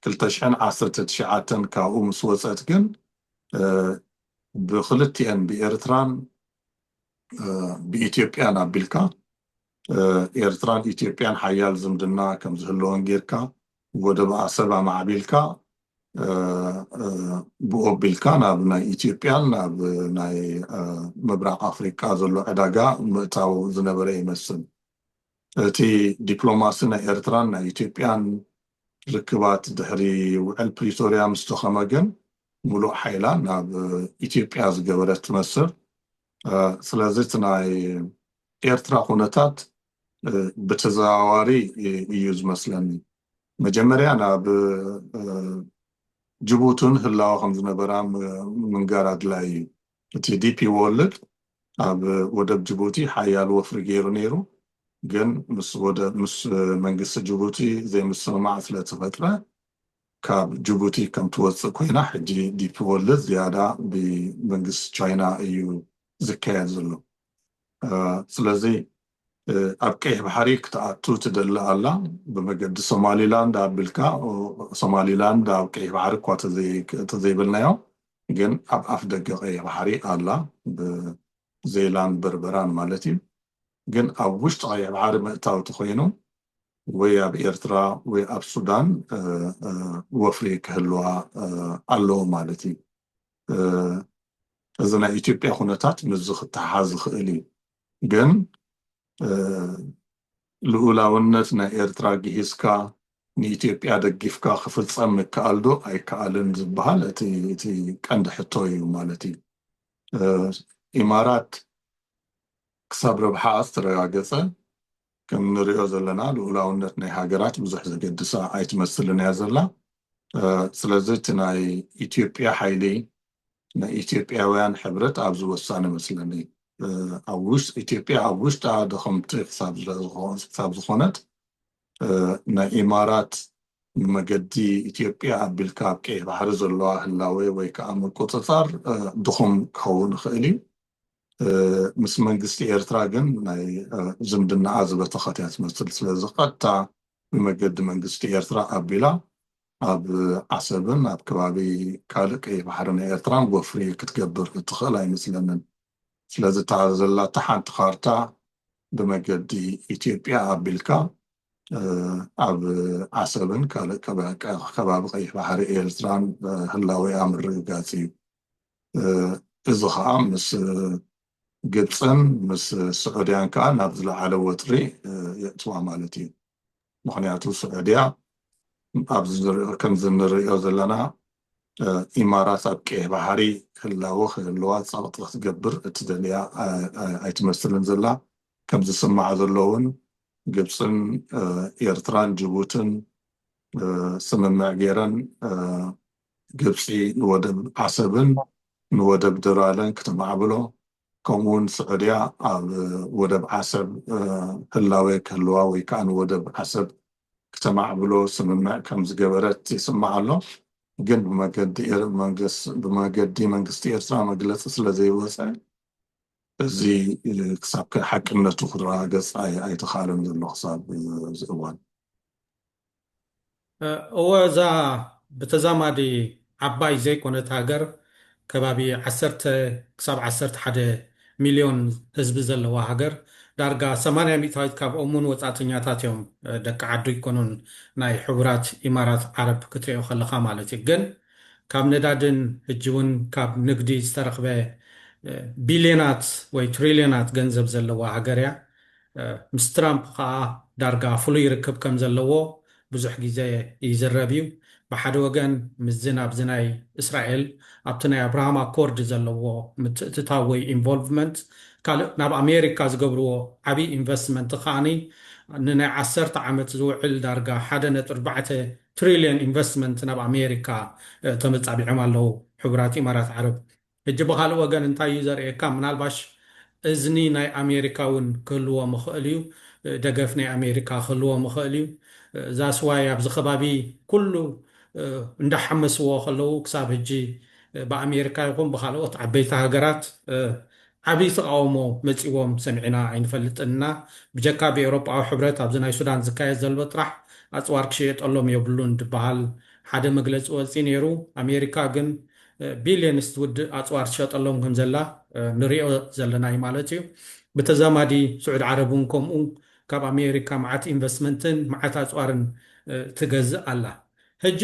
2019 ካብኡ ምስ ወፀት ግን ብክልቲአን ብኤርትራን ብኢትዮጵያን ኣቢልካ ኤርትራን ኢትዮጵያን ሓያል ዝምድና ከም ዝህልወን ጌርካ ወደብ ኣሰብ ኣማዕቢልካ ብኡ ኣቢልካ ናብ ናይ ኢትዮጵያን ናብ ናይ ምብራቅ ኣፍሪካ ዘሎ ዕዳጋ ምእታው ዝነበረ ይመስል እቲ ዲፕሎማሲ ናይ ኤርትራን ናይ ኢትዮጵያን ርክባት ድሕሪ ውዕል ፕሪቶርያ ምስ ተኸመ ግን ሙሉእ ሓይላ ናብ ኢትዮጵያ ዝገበረት ትመስል ስለዚ እቲ ናይ ኤርትራ ኩነታት ብተዘዋዋሪ እዩ ዝመስለኒ መጀመርያ ናብ ጅቡትን ህላወ ከም ዝነበራ ምንጋር ኣድላይ እዩ እቲ ዲፒ ወርልድ ኣብ ወደብ ጅቡቲ ሓያል ወፍሪ ገይሩ ነይሩ ግን ምስ መንግስቲ ጅቡቲ ዘይምስምማዕ ስለተፈጥረ ካብ ጅቡቲ ከም ትወፅእ ኮይና ሕጂ ዲፒ ወርልድ ዝያዳ ብመንግስቲ ቻይና እዩ ዝካየድ ዘሎ ስለዚ ኣብ ቀይሕ ባሕሪ ክትኣቱ ትደሊ ኣላ ብመገዲ ሶማሊላንድ ኣቢልካ ሶማሊላንድ ኣብ ቀይሕ ባሕሪ እኳ ተዘይብልናዮ ግን ኣብ ኣፍ ደገ ቀይሕ ባሕሪ ኣላ ብዘይላንድ በርበራን ማለት እዩ ግን ኣብ ውሽጢ ቀይሕ ባሕሪ ምእታው ተኮይኑ ወይ ኣብ ኤርትራ ወይ ኣብ ሱዳን ወፍሪ ክህልዋ ኣለዎ ማለት እዩ እዚ ናይ ኢትዮጵያ ኩነታት ምዝ ክትሓዝ ዝኽእል እዩ ግን ልኡላውነት ናይ ኤርትራ ጊሂዝካ ንኢትዮጵያ ደጊፍካ ክፍፀም ምከኣል ዶ ኣይከኣልን ዝበሃል እቲ ቀንዲ ሕቶ እዩ ማለት እዩ ኢማራት ክሳብ ረብሓ ዝተረጋገፀ ከም ንሪኦ ዘለና ልኡላውነት ናይ ሃገራት ብዙሕ ዘገድሳ ኣይትመስልን እያ ዘላ ስለዚ እቲ ናይ ኢትዮጵያ ሓይሊ ናይ ኢትዮጵያውያን ሕብረት ኣብዚ ወሳነ መስለኒ ኣብ ውሽጢ ኢትዮጵያ ኣብ ውሽጢ ደኸምቲ ክሳብ ዝኾነት ናይ ኢማራት መገዲ ኢትዮጵያ ኣቢልካ ኣብ ቀይሕ ባሕሪ ዘለዋ ህላዌ ወይ ከዓ ምቁፅፃር ድኹም ክኸውን ይኽእል እዩ ምስ መንግስቲ ኤርትራ ግን ናይ ዝምድናኣ ዝበተኸት እያ ትመስል ስለዚ ቀጥታ ብመገዲ መንግስቲ ኤርትራ ኣቢላ ኣብ ዓሰብን ኣብ ከባቢ ካልእ ቀይሕ ባሕሪ ናይ ኤርትራን ወፍሪ ክትገብር እትኽእል ኣይመስለንን ስለዚ እታ ዘላታ ሓንቲ ካርታ ብመገዲ ኢትዮጵያ ኣቢልካ ኣብ ዓሰብን ካልእ ከባቢ ቀይሕ ባሕሪ ኤርትራን ህላዌኣ ምርግጋፅ እዩ እዚ ከዓ ምስ ግብፅን ምስ ስዑድያን ከዓ ናብ ዝለዓለ ወጥሪ የእትዋ ማለት እዩ ምክንያቱ ስዑድያ ከምዚ ንሪኦ ዘለና ኢማራት ኣብ ቀይሕ ባሕሪ ህላወ ክህልዋ ፀቕጢ ክትገብር እትደልያ ኣይትመስልን ዘላ ከም ዝስማዕ ዘሎ እውን ግብፅን ኤርትራን ጅቡትን ስምምዕ ገይረን ግብፂ ንወደብ ዓሰብን ንወደብ ደራለን ክትማዕብሎ ከምኡውን ስዑድያ ኣብ ወደብ ዓሰብ ህላዌ ክህልዋ ወይ ከዓ ንወደብ ዓሰብ ክተማዕብሎ ስምምዕ ከም ዝገበረት ይስማዕ ኣሎ ግን ብመገዲ መንግስቲ ኤርትራ መግለፂ ስለዘይወፀ እዚ ክሳብ ሓቅነቱ ክረጋገፅ ኣይተኻእለን ዘሎ ክሳብ እዚ እዋን እወ እዛ ብተዛማዲ ዓባይ ዘይኮነት ሃገር ከባቢ 10 ክሳብ 11 ሚልዮን ህዝቢ ዘለዋ ሃገር ዳርጋ 80 ሚእታዊት ካብኦምን ወፃተኛታት እዮም ደቂ ዓዱ ይኮኑን ናይ ሕቡራት ኢማራት ዓረብ ክትሪኦ ከለካ ማለት እዩ ግን ካብ ነዳድን ሕጂ እውን ካብ ንግዲ ዝተረኽበ ቢልዮናት ወይ ትሪልዮናት ገንዘብ ዘለዋ ሃገር እያ ምስ ትራምፕ ከዓ ዳርጋ ፍሉይ ርክብ ከም ዘለዎ ብዙሕ ግዜ ይዝረብ እዩ ብሓደ ወገን ምዝን ኣብዚ ናይ እስራኤል ኣብቲ ናይ ኣብርሃም ኣኮርድ ዘለዎ ምትእትታው ወይ ኢንቮልቭመንት ካልእ ናብ ኣሜሪካ ዝገብርዎ ዓብይ ኢንቨስትመንት ከዓኒ ንናይ 10 ዓመት ዝውዕል ዳርጋ 1.4 ትሪልዮን ኢንቨስትመንት ናብ ኣሜሪካ ተመፃቢዖም ኣለዉ ሕቡራት ኢማራት ዓረብ ሕጂ ብካልእ ወገን እንታይ እዩ ዘርእየካ ምናልባሽ እዝኒ ናይ ኣሜሪካ እውን ክህልዎ ምኽእል እዩ ደገፍ ናይ ኣሜሪካ ክህልዎ ምኽእል እዩ ዛስዋይ ኣብዚ ከባቢ ኩሉ እንዳሓመስዎ ከለዉ ክሳብ ሕጂ ብኣሜሪካ ይኹን ብካልኦት ዓበይቲ ሃገራት ዓብይ ተቃውሞ መፂዎም ሰሚዕና ኣይንፈልጥንና ብጀካ ብኤውሮጳዊ ሕብረት ኣብዚ ናይ ሱዳን ዝካየድ ዘሎ ጥራሕ ኣፅዋር ክሽየጠሎም የብሉን ዝበሃል ሓደ መግለፂ ወፂ ነይሩ ኣሜሪካ ግን ቢልዮንስ ትውድእ ኣፅዋር ትሸጠሎም ከም ዘላ ንሪኦ ዘለና እዩ ማለት እዩ ብተዛማዲ ስዑድ ዓረብ እውን ከምኡ ካብ ኣሜሪካ መዓት ኢንቨስትመንትን መዓት ኣፅዋርን ትገዝእ ኣላ ሕጂ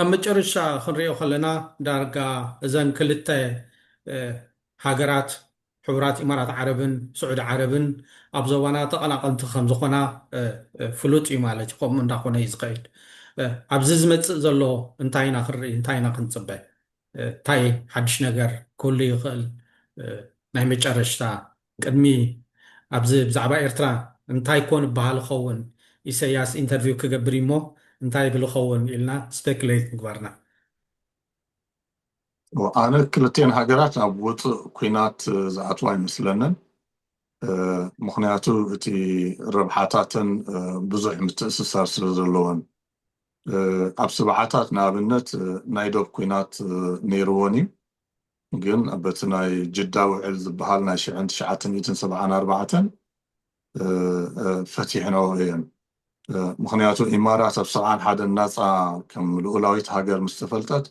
ኣብ መጨረሻ ክንሪኦ ከለና ዳርጋ እዘን ክልተ ሃገራት ሕቡራት ኢማራት ዓረብን ስዑድ ዓረብን ኣብ ዞባና ተቐናቐንቲ ከም ዝኾና ፍሉጥ እዩ ማለት እዩ ከምኡ እንዳኾነ እዩ ዝኸይድ ኣብዚ ዝመፅእ ዘሎ እንታይ ኢና ክንርኢ እንታይ ኢና ክንፅበ እንታይ ሓድሽ ነገር ክህሉ ይኽእል ናይ መጨረሽታ ቅድሚ ኣብዚ ብዛዕባ ኤርትራ እንታይ ኮን ይበሃል ይኸውን ኢሳያስ ኢንተርቪው ክገብር እሞ እንታይ ብል ይኸውን ኢልና ስፔኩሌት ምግባርና ኣነ ክልቴን ሃገራት ኣብ ውፅእ ኩናት ዝኣትዋ ይመስለንን ምክንያቱ እቲ ረብሓታትን ብዙሕ ምትእስሳር ስለ ዘለዎን ኣብ ስብዓታት ንኣብነት ናይ ዶብ ኩናት ነይርዎን እዩ ግን በቲ ናይ ጅዳ ውዕል ዝበሃል ናይ 1974 ፈቲሕነኦ እየን ምክንያቱ ኢማራት ኣብ 71 ናፃ ከም ልኡላዊት ሃገር ምስ ተፈልጠት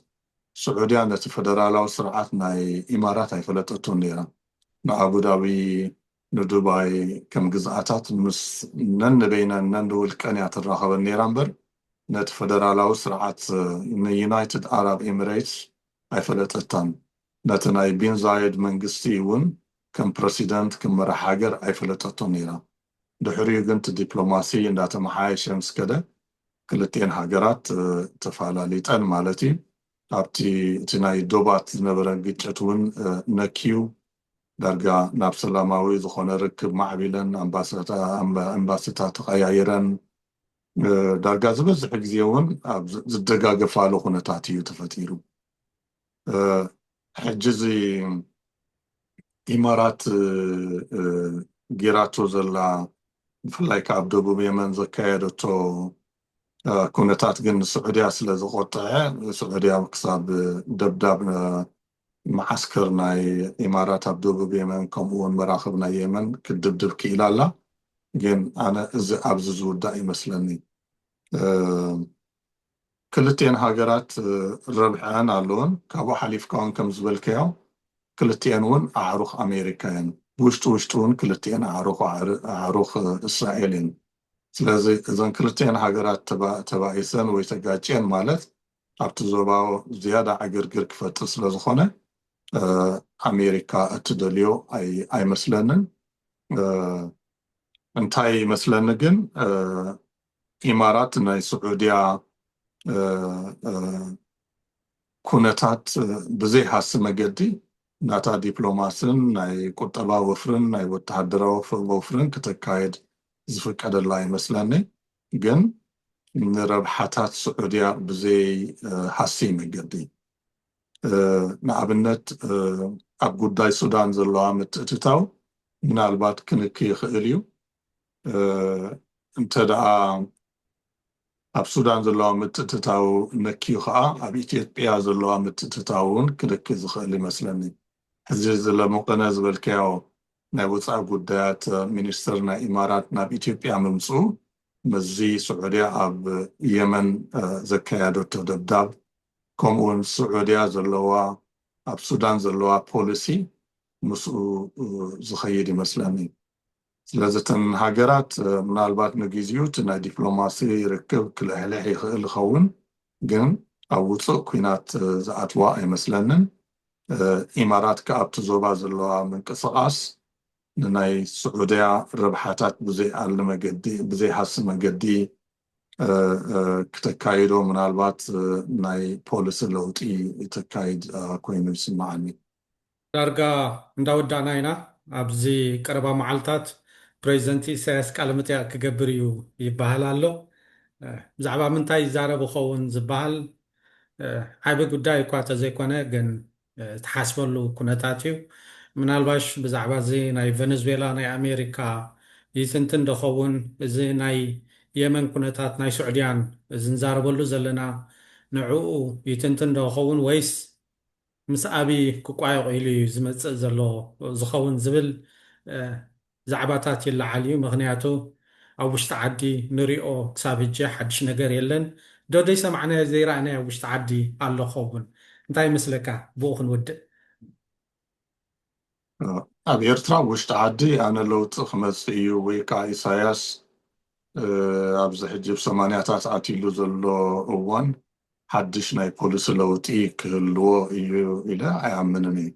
سعوديا نت فدرالاو سرعات ناي إمارات هاي فلتتون نيرا نأبودابي ندبي كم جزءاتات مس نن بين نن دول كانيات الرخاء النيرانبر نت فدرالاو سرعات يونايتد عرب إماراتس هاي فلتتان نت ناي بن زايد من قستيون كم بريسيدنت كم مرحاجر هاي فلتتون نيرا دحريو جنت دبلوماسي نات محاي شمس كده كلتين هاجرات تفعلاليتان مالتي ኣብቲ ናይ ዶባት ዝነበረ ግጭት እውን ነኪዩ ዳርጋ ናብ ሰላማዊ ዝኾነ ርክብ ማዕቢለን ኣምባሳታት ተቀያይረን ዳርጋ ዝበዝሕ ግዜ እውን ኣብ ዝደጋገፋሉ ኩነታት እዩ ተፈጢሩ ሕጂ እዚ ኢማራት ጌራቶ ዘላ ብፍላይ ካብ ደቡብ የመን ዘካየደቶ كونتات جن السعودية سلازو قطعة السعودية بكساب دبداب معسكر ناي إمارات عبدو بيمن كمون مراقب ناي يمن كدبدب كيلالا جن أنا أبززو دائما مثلني كلتين هاجرات ربحان علون كابو حليف كون كم زبل كيو كلتين ون أعروخ أمريكان وشتون كلتين أعروخ إسرائيلين ስለዚህ እዘን ክልቴን ሃገራት ተባኢሰን ወይ ተጋጭን ማለት ኣብቲ ዞባው ዝያዳ ዕግርግር ክፈጥር ስለዝኾነ ኣሜሪካ እትደልዮ ኣይመስለንን እንታይ ይመስለኒ ግን ኢማራት ናይ ስዑድያ ኩነታት ብዘይ ሃስ መገዲ ናታ ዲፕሎማስን ናይ ቁጠባ ወፍርን ናይ ወተሃደራዊ ወፍርን ክትካየድ ዝፍቀደላ ይመስለኒ ግን ንረብሓታት ስዑድያ ብዘይ ሃሲ መገዲ ንኣብነት ኣብ ጉዳይ ሱዳን ዘለዋ ምትእትታው ምናልባት ክንክ ይኽእል እዩ እንተደኣ ኣብ ሱዳን ዘለዋ ምትእትታው ነኪዩ ከዓ ኣብ ኢትዮጵያ ዘለዋ ምትእትታውን ክንክ ዝኽእል ይመስለኒ ሕዚ ዘለሙቀነ ዝበልከዮ ናይ ወፃኢ ጉዳያት ሚኒስትር ናይ ኢማራት ናብ ኢትዮጵያ ምምፁ መዚ ስዑድያ ኣብ የመን ዘካየደቶ ደብዳብ ከምኡውን ስዑድያ ዘለዋ ኣብ ሱዳን ዘለዋ ፖሊሲ ምስኡ ዝኸይድ ይመስለኒ ስለዚ እተን ሃገራት ምናልባት ንግዚኡ እቲ ናይ ዲፕሎማሲ ርክብ ክልሕልሕ ይኽእል ይኸውን ግን ኣብ ውፅእ ኩናት ዝኣትዋ ኣይመስለንን ኢማራት ከኣብቲ ዞባ ዘለዋ ምንቅስቓስ ናይ ስዑድያ ረብሓታት ብዘይ ኣለ መገዲ ብዘይ ሃስ መገዲ ክትካይዶ ምናልባት ናይ ፖሊሲ ለውጢ ትካይድ ኮይኑ ይስማዓኒ ዳርጋ እንዳወዳእና ኢና ኣብዚ ቀረባ መዓልትታት ፕሬዚደንት ኢሳያስ ቃለ መጠይቅ ክገብር እዩ ይበሃል ኣሎ ብዛዕባ ምንታይ ይዛረብ ክኸውን ዝበሃል ዓብ ጉዳይ እኳ ተዘይኮነ ግን ተሓስበሉ ኩነታት እዩ ምናልባሽ ብዛዕባ እዚ ናይ ቬነዙዌላ ናይ ኣሜሪካ ይትንትን ደኸውን እዚ ናይ የመን ኩነታት ናይ ስዑድያን እዚ ንዛረበሉ ዘለና ንዕኡ ይትንትን ደኸውን ወይስ ምስ ኣብይ ክቋየቕ ኢሉ እዩ ዝመፅእ ዘሎ ዝኸውን ዝብል ዛዕባታት ይለዓል እዩ ምክንያቱ ኣብ ውሽጢ ዓዲ ንሪኦ ክሳብ ሕጂ ሓድሽ ነገር የለን ዶደይ ሰማዕናዮ ዘይረኣናዮ ኣብ ውሽጢ ዓዲ ኣሎ ክኸውን እንታይ መስለካ ብኡ ክንውድእ ኣብ ኤርትራ ውሽጢ ዓዲ ኣነ ለውጢ ክመፅእ እዩ ወይ ከዓ ኢሳያስ ኣብዚ ሕጂ ብሰማንያታት ኣትሉ ዘሎ እዋን ሓድሽ ናይ ፖሊሲ ለውጢ ክህልዎ እዩ ኢለ ኣይኣምንን እዩ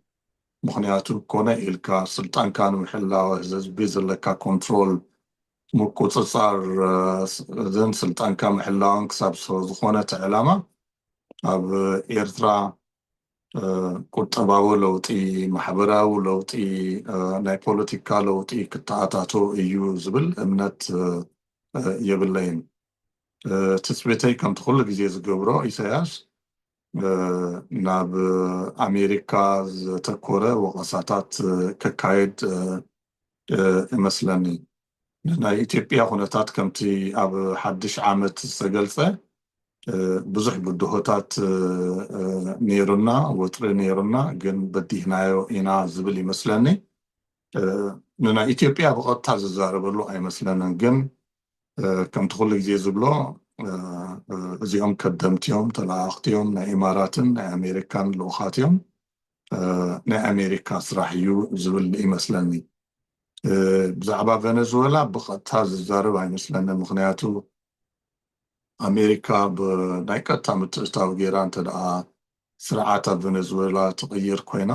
ምክንያቱ ኮነ ኢልካ ስልጣንካ ንምሕላው ህዝቢ ዘለካ ኮንትሮል ምቁፅፃር እዘን ስልጣንካ ምሕላውን ክሳብ ዝኾነት ዕላማ ኣብ ኤርትራ ቁጠባዊ ለውጢ ማሕበራዊ ለውጢ ናይ ፖለቲካ ለውጢ ክተኣታቶ እዩ ዝብል እምነት የብለይን ትፅቢተይ ከምቲ ኩሉ ግዜ ዝገብሮ ኢሳያስ ናብ ኣሜሪካ ዘተኮረ ወቀሳታት ከካየድ ይመስለኒ ናይ ኢትዮጵያ ኩነታት ከምቲ ኣብ ሓድሽ ዓመት ዝተገልፀ ብዙሕ ብድሆታት ነይሩና ወጥሪ ነይሩና ግን በዲህናዮ ኢና ዝብል ይመስለኒ ንናይ ኢትዮጵያ ብቐጥታ ዝዛረበሉ ኣይመስለንን ግን ከምቲ ኩሉ ግዜ ዝብሎ እዚኦም ከደምቲዮም ተላኣኽቲዮም ናይ ኢማራትን ናይ ኣሜሪካን ልኡኻት እዮም ናይ ኣሜሪካ ስራሕ እዩ ዝብል ይመስለኒ ብዛዕባ ቬነዙዌላ ብቐጥታ ዝዛረብ ኣይመስለንን ምክንያቱ ኣሜሪካ ብናይ ቀጥታ ምትእትታው ጌራ እንተደኣ ስርዓት ኣብ ቬነዙዌላ ትቕይር ኮይና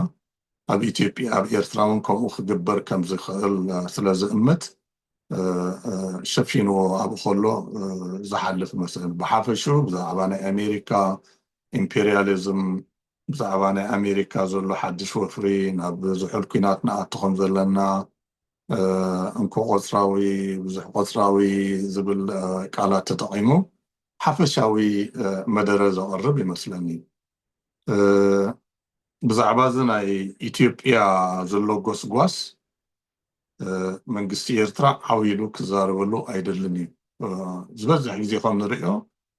ኣብ ኢትዮጵያ ኣብ ኤርትራ እውን ከምኡ ክግበር ከም ዝኽእል ስለ ዝእምት ሸፊንዎ ኣብኡ ከሎ ዝሓልፍ መስል ብሓፈሹ ብዛዕባ ናይ ኣሜሪካ ኢምፔሪያሊዝም ብዛዕባ ናይ ኣሜሪካ ዘሎ ሓድሽ ወፍሪ ናብ ዝሑል ኩናት ንኣቱ ከም ዘለና እንኮ ቆፅራዊ ብዙሕ ቆፅራዊ ዝብል ቃላት ተጠቒሙ ሓፈሻዊ መደረ ዘቕርብ ይመስለኒ ብዛዕባ እዚ ናይ ኢትዮጵያ ዘሎ ጎስጓስ መንግስቲ ኤርትራ ዓዊሉ ክዛረበሉ ኣይደልን እዩ ዝበዝሕ ግዜ ከም ንሪኦ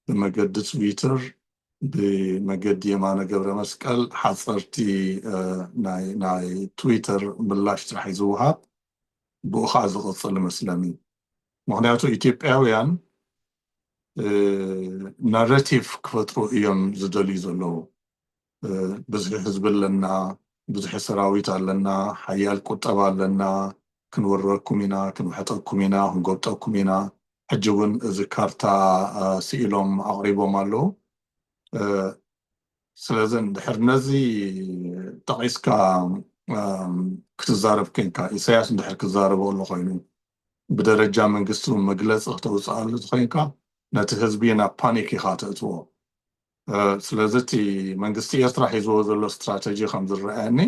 ብመገዲ ትዊተር ብመገዲ የማነ ገብረ መስቀል ሓፀርቲ ናይ ትዊተር ምላሽ ጥራሕ ዝውሃብ ብኡ ከዓ ዝቕፅል ይመስለኒ ምክንያቱ ኢትዮጵያውያን ናሬቲቭ ክፈጥሩ እዮም ዝደልዩ ዘለዉ ብዙሕ ህዝቢ ኣለና ብዙሕ ሰራዊት ኣለና ሓያል ቁጠባ ኣለና ክንወረኩም ኢና ክንውሕጠኩም ኢና ክንጎብጠኩም ኢና ሕጂ እውን እዚ ካርታ ስኢሎም ኣቕሪቦም ኣለዉ ስለዚ እንድሕር ነዚ ጠቒስካ ክትዛረብ ኮንካ ኢሳያስ እንድሕር ክዛረበ ኣሎ ኮይኑ ብደረጃ መንግስቲ መግለፂ ክተውፅኣሉ ኮይንካ ነቲ ህዝቢ ናብ ፓኒክ ኢኻ ተእትዎ ስለዚ እቲ መንግስቲ ኤርትራ ሒዝዎ ዘሎ ስትራቴጂ ከም ዝረአየኒ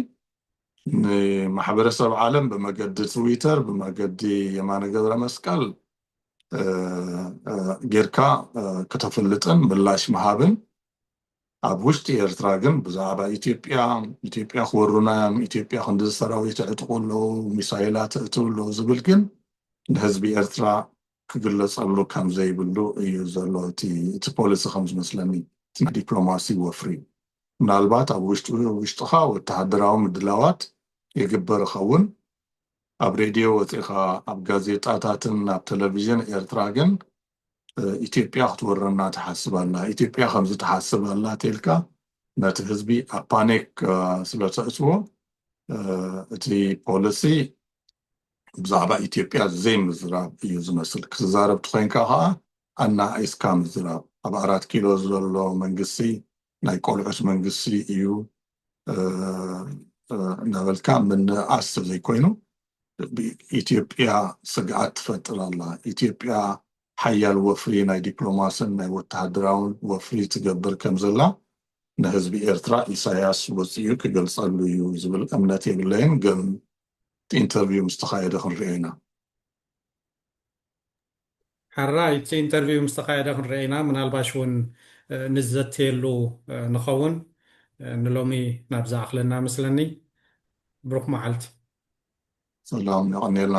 ንማሕበረሰብ ዓለም ብመገዲ ትዊተር ብመገዲ የማነ ገብረ መስቀል ጌርካ ከተፈልጥን ምላሽ መሃብን ኣብ ውሽጢ ኤርትራ ግን ብዛዕባ ኢትዮጵያ ክወሩና ኢትዮጵያ ክንዲ ሰራዊት ኣዕጥቁ ኣለዉ ሚሳይላት ኣእትው ኣለዉ ዝብል ግን ንህዝቢ ኤርትራ ክግለፀሉ ከም ዘይብሉ እዩ ዘሎ እቲ ፖሊሲ ከም ዝመስለኒ ዲፕሎማሲ ወፍሪ ምናልባት ኣብ ውሽጥኻ ወተሃደራዊ ምድላዋት ይግበር ይኸውን ኣብ ሬድዮ ወፂኻ ኣብ ጋዜጣታትን ኣብ ቴሌቭዥን ኤርትራ ግን ኢትዮጵያ ክትወረና ትሓስብ ኣላ ኢትዮጵያ ከምዚ ትሓስብ ኣላ ተልካ ነቲ ህዝቢ ኣብ ፓኒክ ስለተእትዎ እቲ ፖሊሲ ብዛዕባ ኢትዮጵያ ዘይምዝራብ እዩ ዝመስል ክዛረብ ትኮይንካ ከዓ ኣናኢስካ ምዝራብ ኣብ 4 ኪሎ ዘሎ መንግስቲ ናይ ቆልዑት መንግስቲ እዩ እናበልካ ምንኣስብ ዘይኮይኑ ኢትዮጵያ ስግኣት ትፈጥር ኣላ ኢትዮጵያ ሓያል ወፍሪ ናይ ዲፕሎማስን ናይ ወተሃደራውን ወፍሪ ትገብር ከም ዘላ ንህዝቢ ኤርትራ ኢሳያስ ወፂኡ ክገልጸሉ እዩ ዝብል እምነት የብለይን ግን ኢንተርቪው ምስ ተኻየደ ክንሪኦ ኢና ሓራይ እቲ ኢንተርቪው ምስ ተኻየደ ክንሪኦ ኢና ምናልባሽ እውን ንዘትየሉ ንኸውን ንሎሚ ናብ ዝኣኽለና መስለኒ ብሩኽ መዓልቲ ሰላም ይቐኒየልና